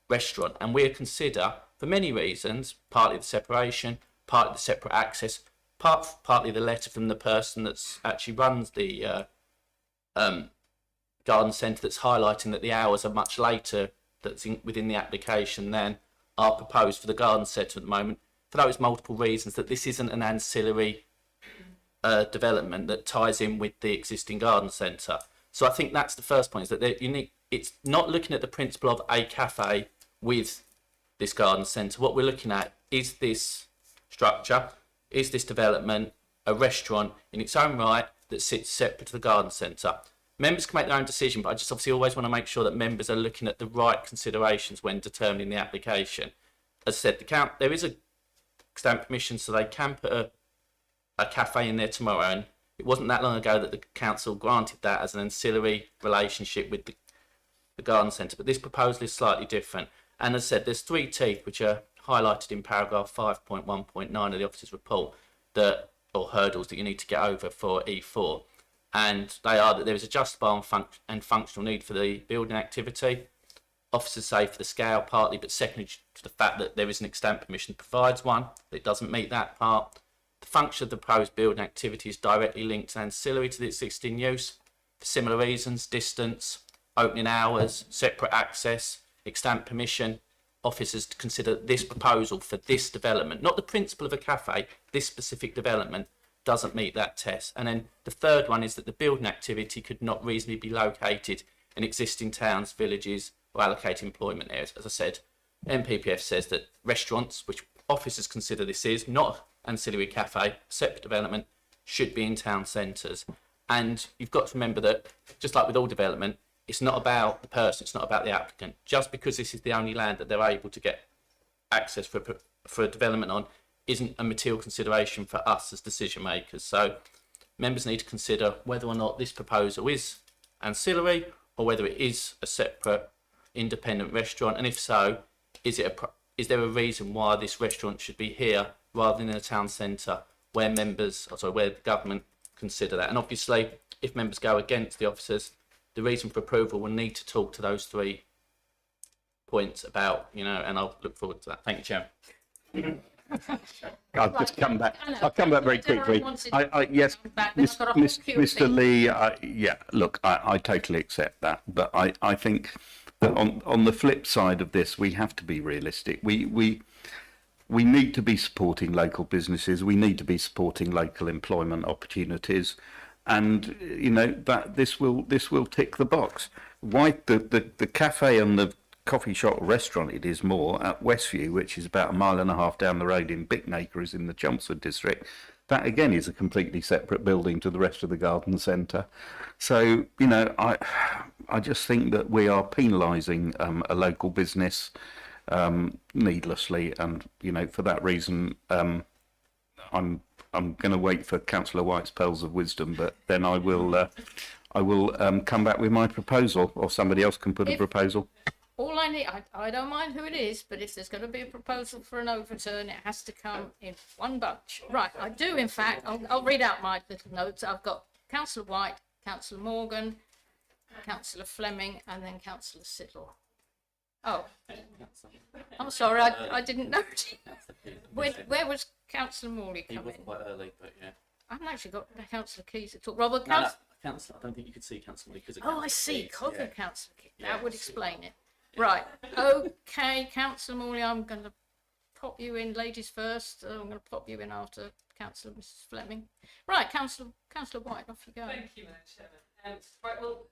restaurant, and we consider, for many reasons, partly the separation, partly the separate access, partly the letter from the person that's actually runs the garden centre that's highlighting that the hours are much later, within the application than are proposed for the garden centre at the moment for those multiple reasons, that this isn't an ancillary development that ties in with the existing garden centre. So I think that's the first point, is that it's not looking at the principle of a cafe with this garden centre. What we're looking at is this structure, is this development a restaurant in its own right that sits separate to the garden centre. Members can make their own decision, but I just obviously always want to make sure that members are looking at the right considerations when determining the application. As I said, there is a stamp permission, so they can put a cafe in there tomorrow, and it wasn't that long ago that the council granted that as an ancillary relationship with the garden centre, but this proposal is slightly different. And as I said, there's 3 teeth which are highlighted in paragraph 5.1.9 of the officer's report, or hurdles that you need to get over for E4. And they are that there is a justifiable and functional need for the building activity. Officers say for the scale partly, but secondly to the fact that there is an extant permission that provides one, that it doesn't meet that part. The function of the proposed building activity is directly linked and ancillary to the existing use for similar reasons: distance, opening hours, separate access, extant permission. Officers to consider this proposal for this development, not the principle of a cafe, this specific development doesn't meet that test. And then the third one is that the building activity could not reasonably be located in existing towns, villages, or allocated employment areas. As I said, NPPF says that restaurants, which officers consider this is not ancillary cafe, separate development, should be in town centres. And you've got to remember that, just like with all development, it's not about the person, it's not about the applicant. Just because this is the only land that they're able to get access for a development on isn't a material consideration for us as decision makers. So members need to consider whether or not this proposal is ancillary or whether it is a separate independent restaurant, and if so, is there a reason why this restaurant should be here rather than in a town centre where where the government consider that. And obviously, if members go against the officers, the reason for approval will need to talk to those 3 points about, and I'll look forward to that. Thank you, Chair. I'll just come back. I'll come back very quickly. Yes, Mr. Lee. Look, I totally accept that, but I think that on the flip side of this, we have to be realistic. We need to be supporting local businesses. We need to be supporting local employment opportunities, and that this will tick the box. Why the cafe and the coffee shop restaurant it is more at Westview, which is about 1.5 miles down the road in Bicknacre, is in the Chelmsford district. That again is a completely separate building to the rest of the garden centre. So I just think that we are penalising a local business needlessly, and for that reason I'm going to wait for Councillor White's pearls of wisdom, but then I will come back with my proposal, or somebody else can put a proposal. All I need, I don't mind who it is, but if there's going to be a proposal for an overturn, it has to come in one bunch. Right, I do, in fact, I'll read out my little notes. I've got Councillor White, Councillor Morgan, Councillor Fleming, and then Councillor Siddle. Oh, I'm sorry, I didn't notice. Where was Councillor Morley coming? Quite early, but yeah. I haven't actually got Councillor Keys at all. Robert, Councillor, I don't think you could see Councillor because of I see. Keys. Councillor Keys. That would explain it. Right. Okay, Councillor Morley, I'm going to pop you in, ladies first. I'm going to pop you in after Councillor Mrs. Fleming. Right, Councillor White, off you go. Thank you, Madam Chairman. Right, well,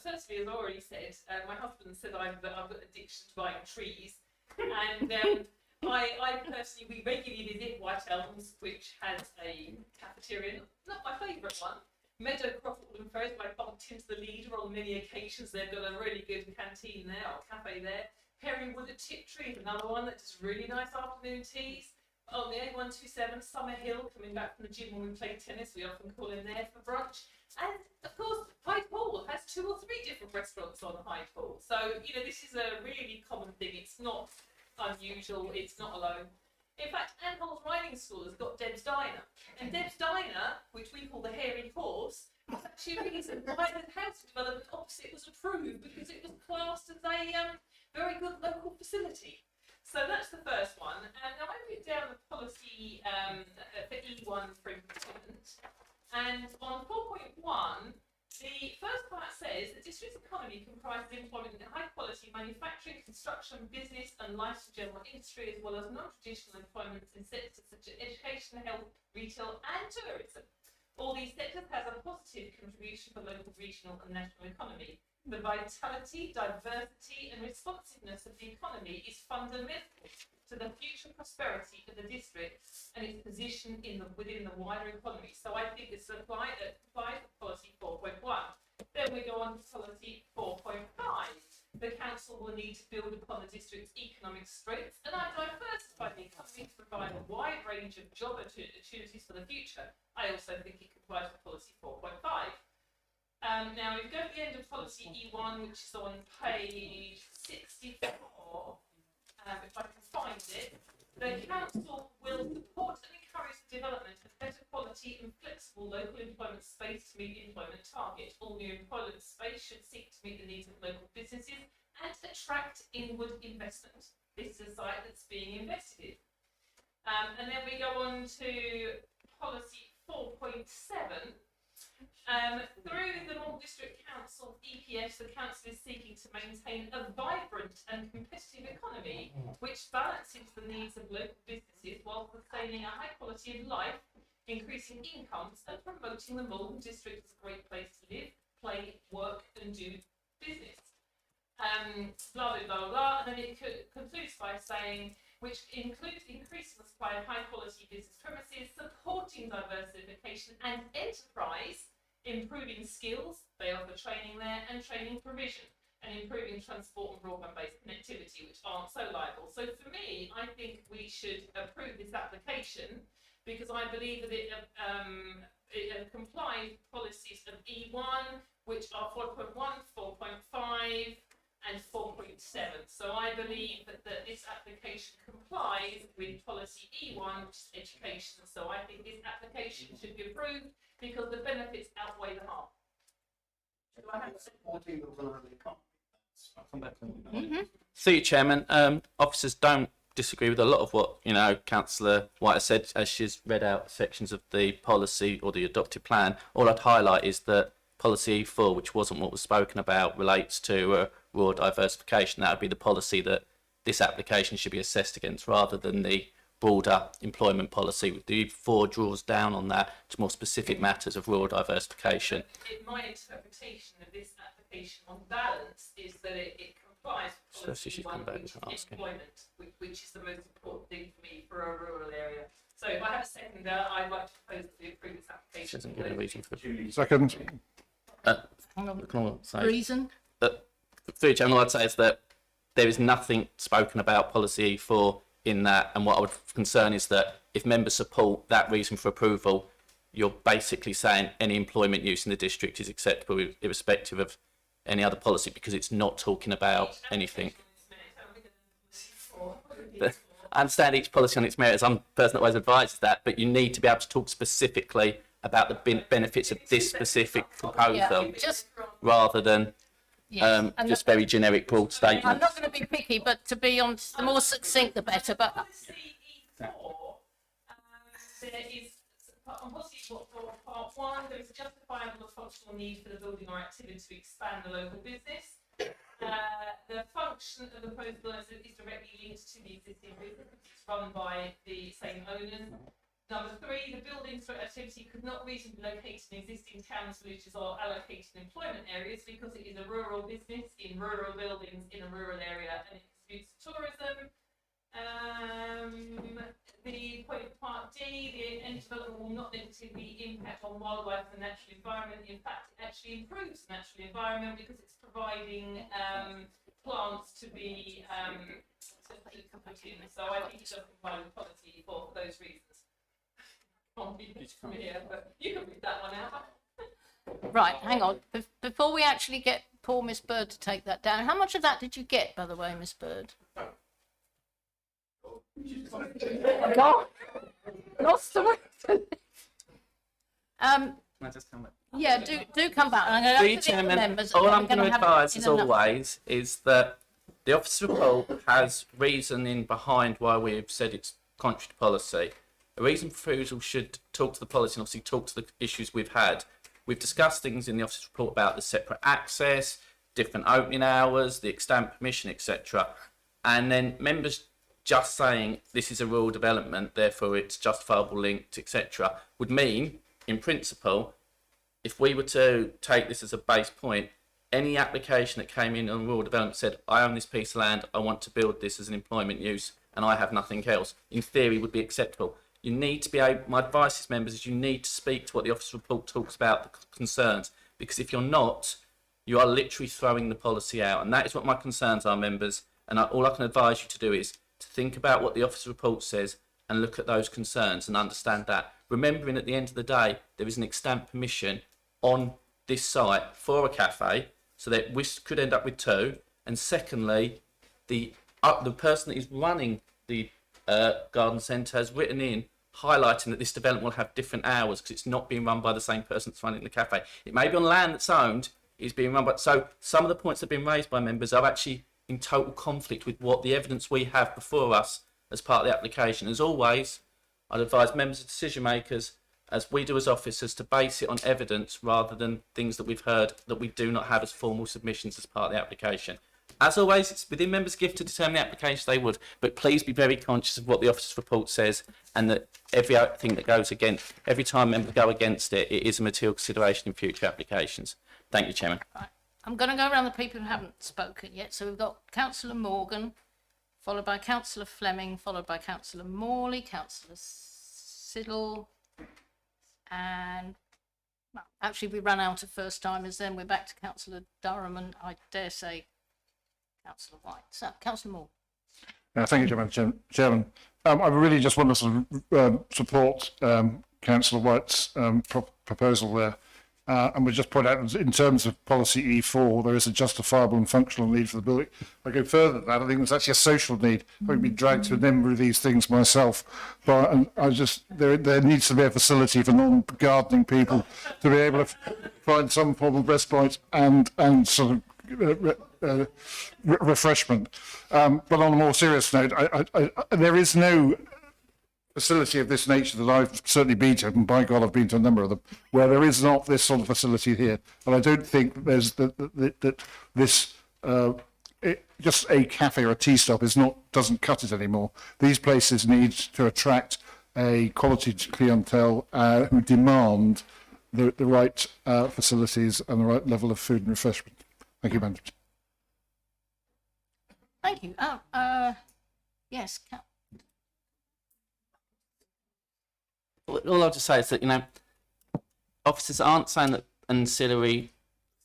firstly, as I already said, my husband said I've got addiction to buying trees, and I personally, we regularly visit White Elms, which has a cafeteria, not my favourite one. Meadowcroft Woodham Ferries, but I bumped into the leader on many occasions. They've got a really good canteen there, or cafe there. Perrywood at Tiptree, another one that does really nice afternoon teas. On the A127, Summer Hill, coming back from the gym when we play tennis, we often call in there for brunch. And of course, Hyde Hall has 2 or 3 different restaurants on Hyde Hall. So, this is a really common thing. It's not unusual, it's not alone. In fact, Anne Hall's Riding School has got Deb's Diner. And Deb's Diner, which we call the Hairy Horse, is actually a reason why the house development opposite was approved, because it was classed as a very good local facility. So that's the first one. And now I put down the policy for E1 for employment. And on 4.1, the first part says the district's economy comprises employment in high quality policy, manufacturing, construction, business and life general industry, as well as non-traditional employments in sectors such as education, health, retail and tourism. All these sectors has a positive contribution for local, regional and national economy. The vitality, diversity and responsiveness of the economy is fundamental to the future prosperity of the district and its position within the wider economy. So I think this applies to policy 4.1. Then we go on to policy 4.5. The council will need to build upon the district's economic strengths and diversify the economy to provide a wide range of job opportunities for the future. I also think it complies with policy 4.5. Now, if we go to the end of policy E1, which is on page 64, if I can find it, the council will support and encourage the development of better quality and flexible local employment space to meet the employment target. All new employment space should seek to meet the needs of local businesses and attract inward investment. This is a site that's being invested in. And then we go on to policy 4.7. Through the Malt District Council EPS, the council is seeking to maintain a vibrant and competitive economy which balances the needs of local businesses while sustaining a high quality of life, increasing incomes and promoting the Malton District as a great place to live, play, work and do business. Blah, blah, blah, blah. And then it concludes by saying, which includes increasing the supply of high quality business premises, supporting diversification and enterprise, improving skills, they offer training there, and training provision, and improving transport and broadband-based connectivity, which aren't so liable. So for me, I think we should approve this application because I believe that it complies with policies of E1, which are 4.1, 4.5, and 4.7. So I believe that this application complies with policy E1, which is education. So I think this application should be approved because the benefits outweigh the harm. Do I have Supporting the rural economy. I'll come back to that. Mm-hmm. Through you, Chairman, officers don't disagree with a lot of what, Councillor White has said as she's read out sections of the policy or the adopted plan. All I'd highlight is that policy E4, which wasn't what was spoken about, relates to rural diversification. That would be the policy that this application should be assessed against rather than the broader employment policy. The E4 draws down on that to more specific matters of rural diversification. My interpretation of this application on balance is that it complies with policy E1, which is employment, which is the most important thing for me for a rural area. So if I have a seconder, I'd like to propose that we approve this application. She doesn't give a reason for it. Second. Reason? Through Chairman, all I'd say is that there is nothing spoken about policy E4 in that, and what I would concern is that if members support that reason for approval, you're basically saying any employment use in the district is acceptable irrespective of any other policy because it's not talking about anything. I understand each policy on its merits. I'm the person that always advises that, but you need to be able to talk specifically about the benefits of this specific proposal rather than just very generic broad statements. I'm not going to be picky, but to be honest, the more succinct the better. But there is on policy part 1, there is a justifiable functional need for the building or activity to expand the local business. The function of the proposed building is directly linked to the existing business. It's run by the same owners. Number 3, the building or activity could not reasonably locate in existing towns, villages or allocated employment areas because it is a rural business in rural buildings in a rural area and it contributes to tourism. The point part D, the end development will not negatively impact on wildlife and the natural environment. In fact, it actually improves the natural environment because it's providing plants to be put in. So I think it does comply with policy for those reasons. Can't be from here, but you can read that one out. right, hang on. Before we actually get poor Miss Bird to take that down, how much of that did you get, by the way, Miss Bird? God, lost the way. Can I just come back? Yeah, do come back. I'm going to Chairman, members. all I'm going to advise, as always, is that the officer report has reasoning behind why we've said it's contrary to policy. A reason for refusal should talk to the policy and obviously talk to the issues we've had. We've discussed things in the officer's report about the separate access, different opening hours, the extent permission, etc. And then members just saying this is a rural development, therefore it's justifiable linked, etc., would mean, in principle, if we were to take this as a base point, any application that came in on rural development said, I own this piece of land, I want to build this as an employment use, and I have nothing else, in theory would be acceptable. You need to be able, my advice is, members, is you need to speak to what the office report talks about, the concerns, because if you're not, you are literally throwing the policy out. And that is what my concerns are, members. And all I can advise you to do is to think about what the office report says and look at those concerns and understand that. Remembering at the end of the day, there is an extant permission on this site for a cafe, so that we could end up with two. And secondly, the person that is running the garden centre has written in highlighting that this development will have different hours because it's not being run by the same person that's running the cafe. It may be on land that's owned, it's being run by... So some of the points that have been raised by members are actually in total conflict with what the evidence we have before us as part of the application. As always, I'd advise members of decision makers, as we do as officers, to base it on evidence rather than things that we've heard that we do not have as formal submissions as part of the application. As always, it's within members' gift to determine the application they would, but please be very conscious of what the officer's report says, and that everything that goes against, every time members go against it, it is a material consideration in future applications. Thank you, Chairman. Right. I'm going to go around the people who haven't spoken yet. So we've got Councillor Morgan, followed by Councillor Fleming, followed by Councillor Morley, Councillor Siddle, and well, actually we ran out of first timers. Then we're back to Councillor Durham, and I dare say Councillor White. So, Councillor Moore. Thank you, Chairman. I really just want to support Councillor White's proposal there. And we just point out, in terms of policy E4, there is a justifiable and functional need for the building. I go further than that. I think there's actually a social need. I've been dragged to a number of these things myself, but there needs to be a facility for non-gardening people to be able to find some form of respite and sort of refreshment. But on a more serious note, there is no facility of this nature that I've certainly been to, and by God, I've been to a number of them, where there is not this sort of facility here. And I don't think that there's that this just a cafe or a tea stop doesn't cut it anymore. These places need to attract a quality clientele who demand the right facilities and the right level of food and refreshment. Thank you, Madam Chair. Thank you. Yes. All I'll just say is that, officers aren't saying that ancillary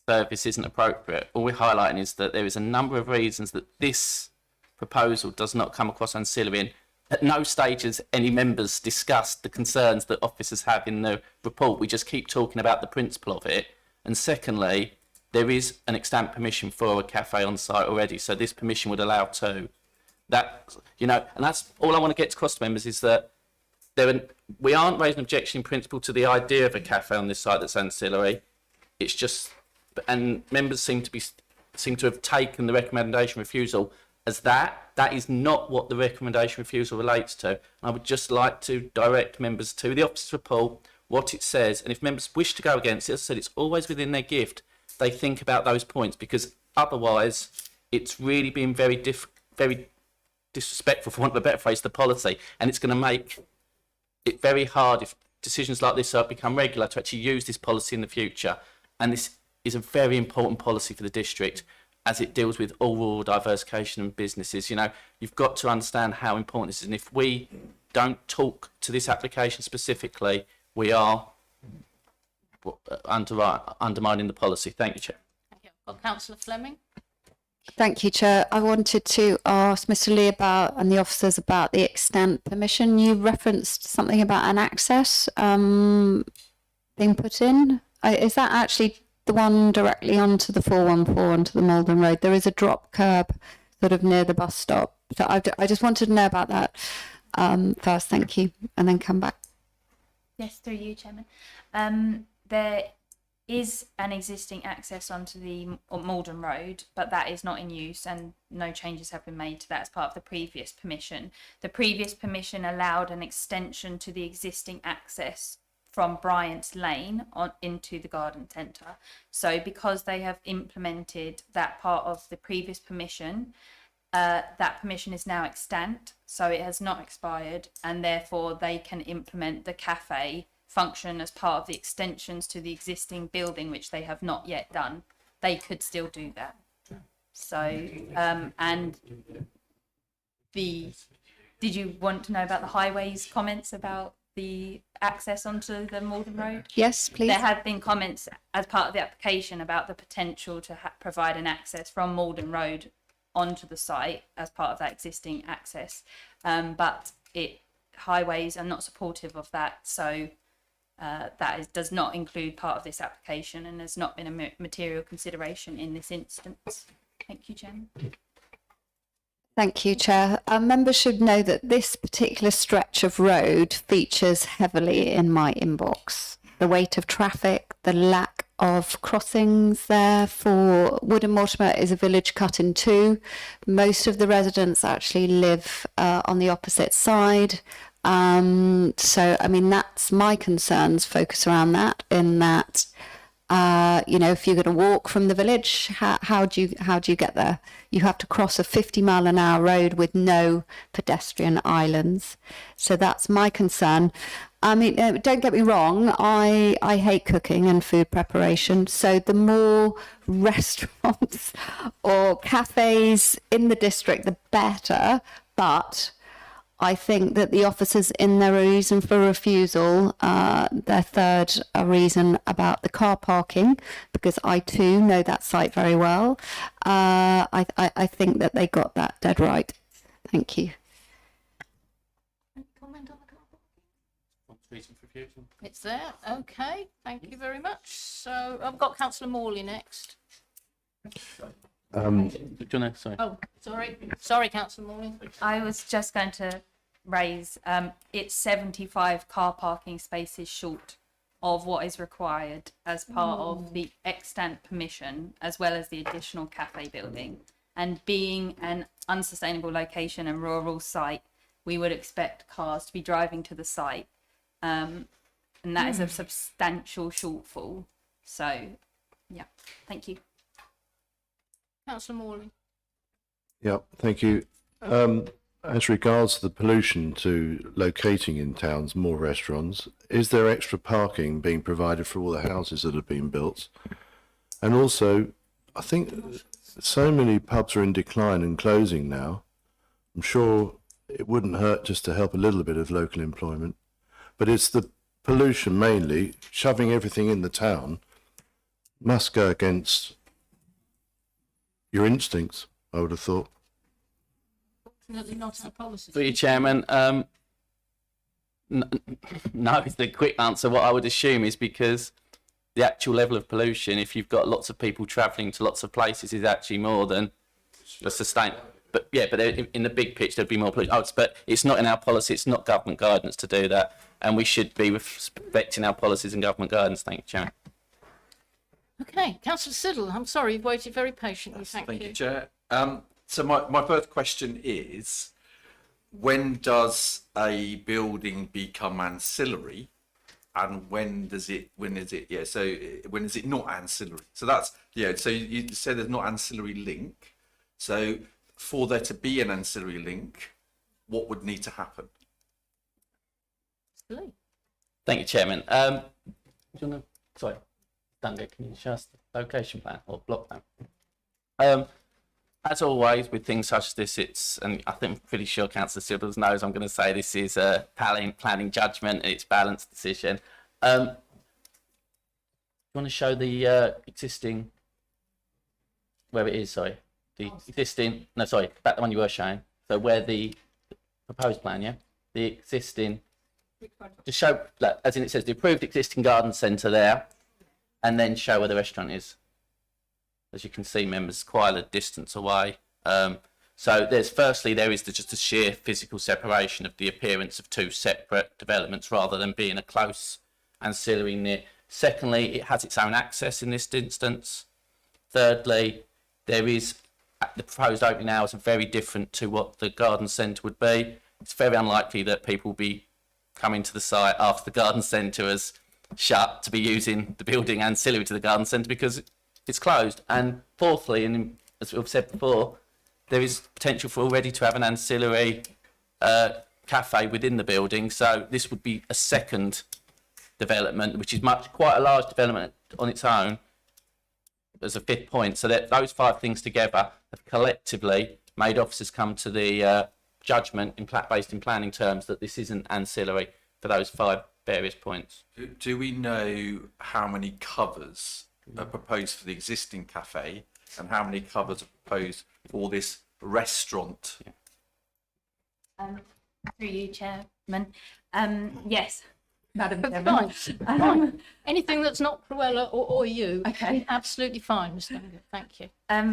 service isn't appropriate. All we're highlighting is that there is a number of reasons that this proposal does not come across ancillary, and at no stage has any members discussed the concerns that officers have in the report. We just keep talking about the principle of it. And secondly, there is an extant permission for a cafe on site already, so this permission would allow two. That, and that's all I want to get across to members, is that we aren't raising objection in principle to the idea of a cafe on this site that's ancillary. It's just, and members seem to have taken the recommendation refusal as that is not what the recommendation refusal relates to. I would just like to direct members to the officer's report, what it says, and if members wish to go against it, as I said, it's always within their gift. They think about those points, because otherwise it's really been very disrespectful, for want of a better phrase, to the policy, and it's going to make it very hard if decisions like this become regular to actually use this policy in the future. And this is a very important policy for the district, as it deals with all rural diversification and businesses. You've got to understand how important this is, and if we don't talk to this application specifically, we are undermining the policy. Thank you, Chair. Thank you. Well, Councillor Fleming. Thank you, Chair. I wanted to ask Mr. Lee and the officers about the extant permission. You referenced something about an access being put in. Is that actually the one directly onto the 414, onto the Malden Road? There is a drop curb sort of near the bus stop. So I just wanted to know about that first, thank you, and then come back. Yes, through you, Chairman. There is an existing access onto the Malden Road, but that is not in use, and no changes have been made to that as part of the previous permission. The previous permission allowed an extension to the existing access from Bryants Lane on into the garden centre. So because they have implemented that part of the previous permission, that permission is now extant, so it has not expired, and therefore they can implement the cafe function as part of the extensions to the existing building, which they have not yet done. They could still do that. So, and did you want to know about the highways comments about the access onto the Mortimer Road? Yes, please. There have been comments as part of the application about the potential to provide an access from Malden Road onto the site as part of that existing access, but highways are not supportive of that, so does not include part of this application and has not been a material consideration in this instance. Thank you, Chairman. Thank you, Chair. Members should know that this particular stretch of road features heavily in my inbox. The weight of traffic, the lack of crossings there for Woodham Mortimer is a village cut in two. Most of the residents actually live on the opposite side. So, I mean, that's my concerns focus around that, in that, if you're going to walk from the village, how do you get there? You have to cross a 50-mile-an-hour road with no pedestrian islands. So that's my concern. I mean, don't get me wrong, I hate cooking and food preparation. So the more restaurants or cafes in the district, the better. But I think that the officers, in their reason for refusal, their third reason about the car parking, because I too know that site very well, I think that they got that dead right. Thank you. Any comment on the car parking? It's there. Okay. Thank you very much. So I've got Councillor Morley next. Sorry. Oh, sorry, Councillor Morley. I was just going to raise, it's 75 car parking spaces short of what is required as part of the extant permission, as well as the additional cafe building. And being an unsustainable location and rural site, we would expect cars to be driving to the site. And that is a substantial shortfall. So, yeah, thank you. Councillor Morley. Yeah, thank you. As regards the pollution to locating in towns more restaurants, is there extra parking being provided for all the houses that have been built? And also, I think so many pubs are in decline and closing now. I'm sure it wouldn't hurt just to help a little bit of local employment, but it's the pollution mainly, shoving everything in the town, must go against your instincts, I would have thought. Fortunately not our policy. For you, Chairman, no is the quick answer. What I would assume is because the actual level of pollution, if you've got lots of people travelling to lots of places, is actually more than the sustainable. But yeah, but in the big pitch, there'd be more pollution. But it's not in our policy. It's not government guidance to do that, and we should be respecting our policies and government guidance. Thank you, Chairman. Okay, Councillor Siddle, I'm sorry, you've waited very patiently. Thank you. Chair. So my first question is, when does a building become ancillary, and when is it not ancillary? So that's, so you said there's not ancillary link. So for there to be an ancillary link, what would need to happen? Thank you, Chairman. Sorry, Dunga, can you show us the location plan or block plan? As always, with things such as this, and I think I'm pretty sure Councillor Siddles knows, I'm going to say this is a planning judgment and it's a balanced decision. Do you want to show the existing, where it is, sorry? The existing, no, sorry, back the one you were showing. So where the proposed plan, yeah? The existing, just show, as in it says, the approved existing garden centre there, and then show where the restaurant is. As you can see, members, quite a distance away. So there is just a sheer physical separation of the appearance of two separate developments rather than being a close ancillary near. Secondly, it has its own access in this instance. Thirdly, there is the proposed opening hours are very different to what the garden centre would be. It's very unlikely that people will be coming to the site after the garden centre has shut to be using the building ancillary to the garden centre because it's closed. And fourthly, and as we've said before, there is potential for already to have an ancillary cafe within the building. So this would be a second development, which is quite a large development on its own, as a fifth point. So that those five things together have collectively made officers come to the judgment based in planning terms that this isn't ancillary for those five various points. Do we know how many covers are proposed for the existing cafe and how many covers are proposed for this restaurant? Through you, Chairman. Yes, Madam But Chairman. fine. Anything that's not Cruella or you, Okay. absolutely fine, Mr. Duncan. Thank you.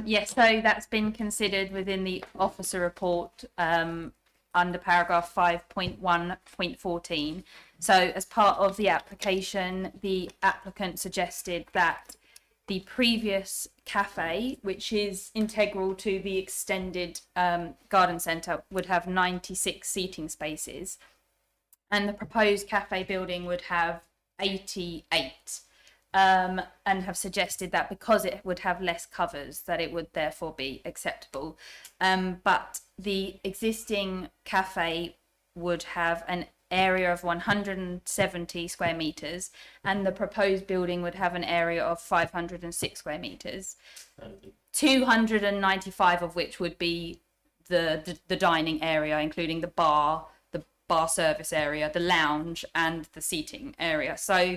Yes, so that's been considered within the officer report under paragraph 5.1.14. So as part of the application, the applicant suggested that the previous cafe, which is integral to the extended garden centre, would have 96 seating spaces, and the proposed cafe building would have 88, and have suggested that because it would have less covers, that it would therefore be acceptable. But the existing cafe would have an area of 170 square metres, and the proposed building would have an area of 506 square metres, 295 of which would be the dining area, including the bar service area, the lounge, and the seating area. So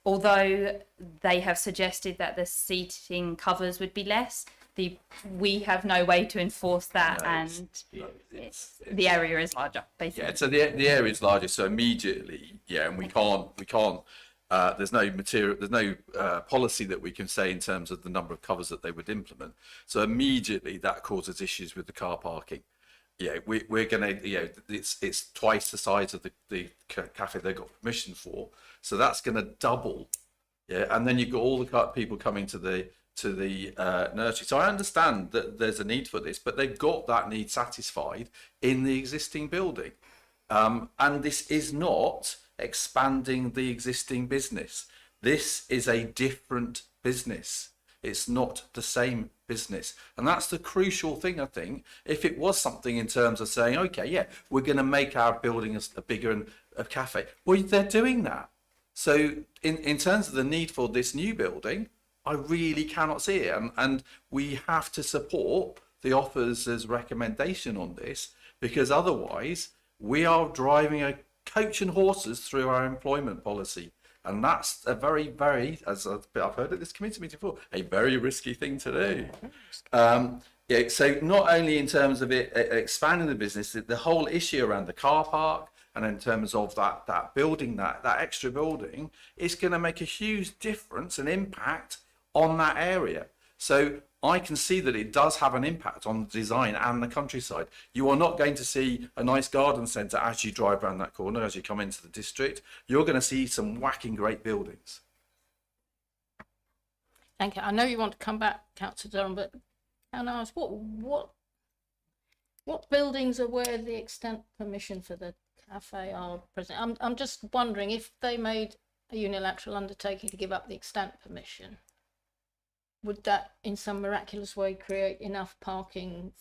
although they have suggested that the seating covers would be less, we have no way to enforce that, the area is larger, basically. Yeah, so the area is larger, so immediately, and we can't. There's no material, there's no policy that we can say in terms of the number of covers that they would implement. So immediately that causes issues with the car parking. Yeah, we're gonna, it's twice the size of the cafe they got permission for, so that's gonna double. Yeah, and then you've got all the people coming to the nursery. So I understand that there's a need for this, but they've got that need satisfied in the existing building. And this is not expanding the existing business. This is a different business. It's not the same business. And that's the crucial thing, I think. If it was something in terms of saying, okay, yeah, we're going to make our building a bigger and a cafe. Well, they're doing that. So in terms of the need for this new building, I really cannot see it. And we have to support the officer's recommendation on this, because otherwise we are driving a coach and horses through our employment policy. And that's a very, very, as I've heard at this committee meeting before, a very risky thing to do. So not only in terms of it expanding the business, the whole issue around the car park, and in terms of that building, that extra building, it's going to make a huge difference and impact on that area. So I can see that it does have an impact on the design and the countryside. You are not going to see a nice garden centre as you drive around that corner, as you come into the district. You're going to see some whacking great buildings. Thank you. I know you want to come back, Councillor Durham, but can I ask what buildings are where the extent permission for the cafe are present? I'm just wondering if they made a unilateral undertaking to give up the extent permission, would that in some miraculous way create enough parking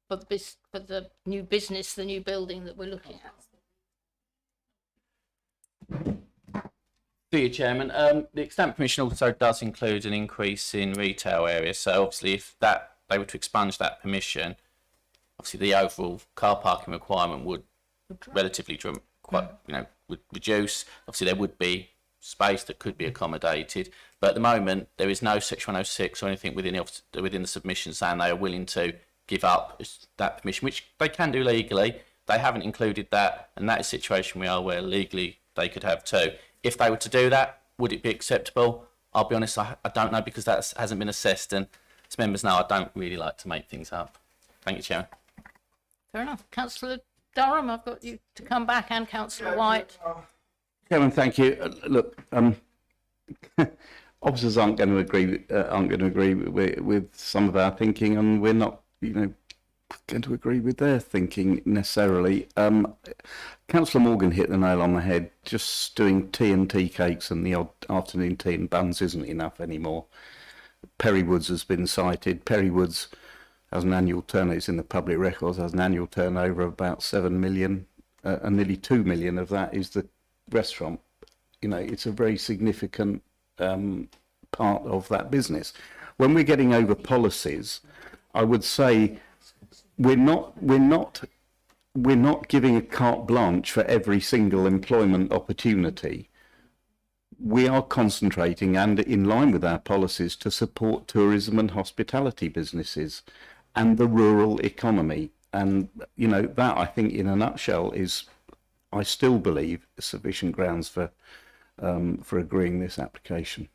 for the new business, the new building that we're looking at? Through you, Chairman, the extent permission also does include an increase in retail areas. So obviously if they were to expunge that permission, obviously the overall car parking requirement would relatively would reduce. Obviously there would be space that could be accommodated, but at the moment there is no Section 106 or anything within the submission saying they are willing to give up that permission, which they can do legally. They haven't included that, and that is a situation we are where legally they could have too. If they were to do that, would it be acceptable? I'll be honest, I don't know, because that hasn't been assessed, and as members know, I don't really like to make things up. Thank you, Chair. Fair enough. Councillor Durham, I've got you to come back, and Councillor White. Chairman, thank you. Look, officers aren't going to agree with some of our thinking, and we're not, going to agree with their thinking necessarily. Councillor Morgan hit the nail on the head. Just doing tea and tea cakes and the odd afternoon tea and buns isn't enough anymore. Perrywoods has been cited. Perrywoods has an annual turnover, it's in the public records, has an annual turnover of about 7 million, and nearly 2 million of that is the restaurant. You know, it's a very significant part of that business. When we're getting over policies, I would say we're not giving a carte blanche for every single employment opportunity. We are concentrating and in line with our policies to support tourism and hospitality businesses and the rural economy. And, you know, that I think in a nutshell is, I still believe, sufficient grounds for agreeing this application.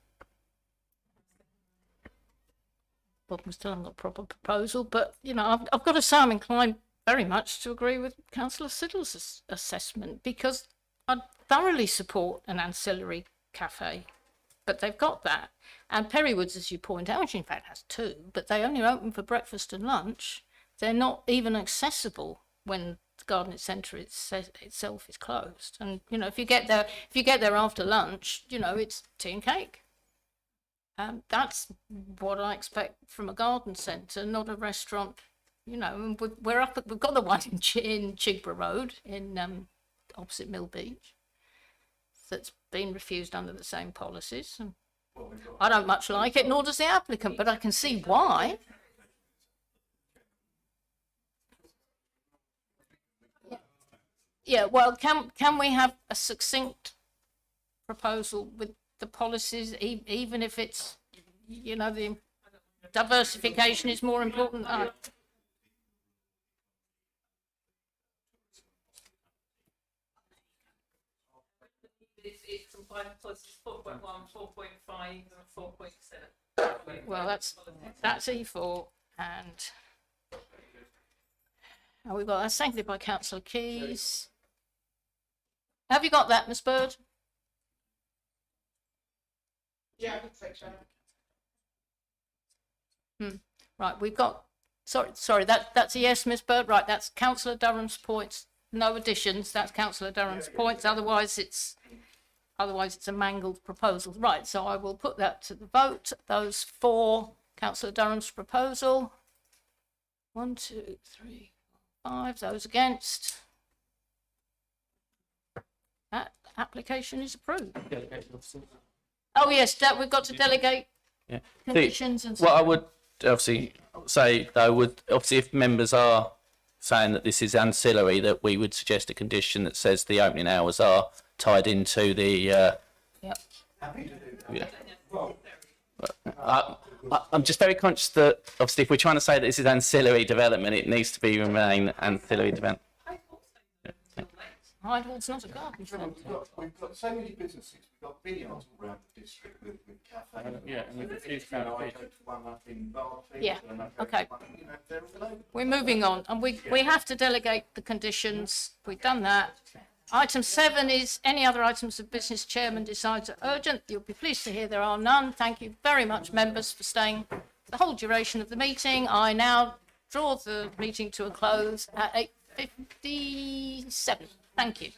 Well, we still haven't got a proper proposal, but, you know, I've got to say I'm inclined very much to agree with Councillor Siddle's assessment, because I thoroughly support an ancillary cafe, but they've got that. And Perrywoods, as you point out, which in fact has two, but they only open for breakfast and lunch. They're not even accessible when the garden centre itself is closed. And, you know, if you get there after lunch, you know, it's tea and cake. That's what I expect from a garden centre, not a restaurant. You know, and we've got the one in Chigborough Road in opposite Mill Beach that's been refused under the same policies. And I don't much like it, nor does the applicant, but I can see why. Yeah, well, can we have a succinct proposal with the policies, even if it's, you know, the diversification is more important? It combines policies 4.1, 4.5 and 4.7. Well, that's E4, and we've got that seconded by Councillor Keyes. Have you got that, Miss Bird? Yeah, I think so, Chair. Right, we've got. Sorry. That's a yes, Miss Bird. Right, that's Councillor Durham's points. No additions. That's Councillor Durham's points. Otherwise, it's a mangled proposal. Right, so I will put that to the vote. Those for Councillor Durham's proposal. 1, 2, 3, 4, 5. Those against. That application is approved. Oh yes, we've got to delegate conditions and stuff. What I would obviously say, though, obviously if members are saying that this is ancillary, that we would suggest a condition that says the opening hours are tied into the. I'm just very conscious that obviously if we're trying to say that this is ancillary development, it needs to remain ancillary development. Hydewall's not a garden centre. We've got so many businesses. We've got billiards all around the district with cafes. Yeah, and with a few one up in Barfield. Yeah, okay. We're moving on, and we have to delegate the conditions. We've done that. Item 7 is any other items of business chairman decides are urgent. You'll be pleased to hear there are none. Thank you very much, members, for staying the whole duration of the meeting. I now draw the meeting to a close at 8:57. Thank you.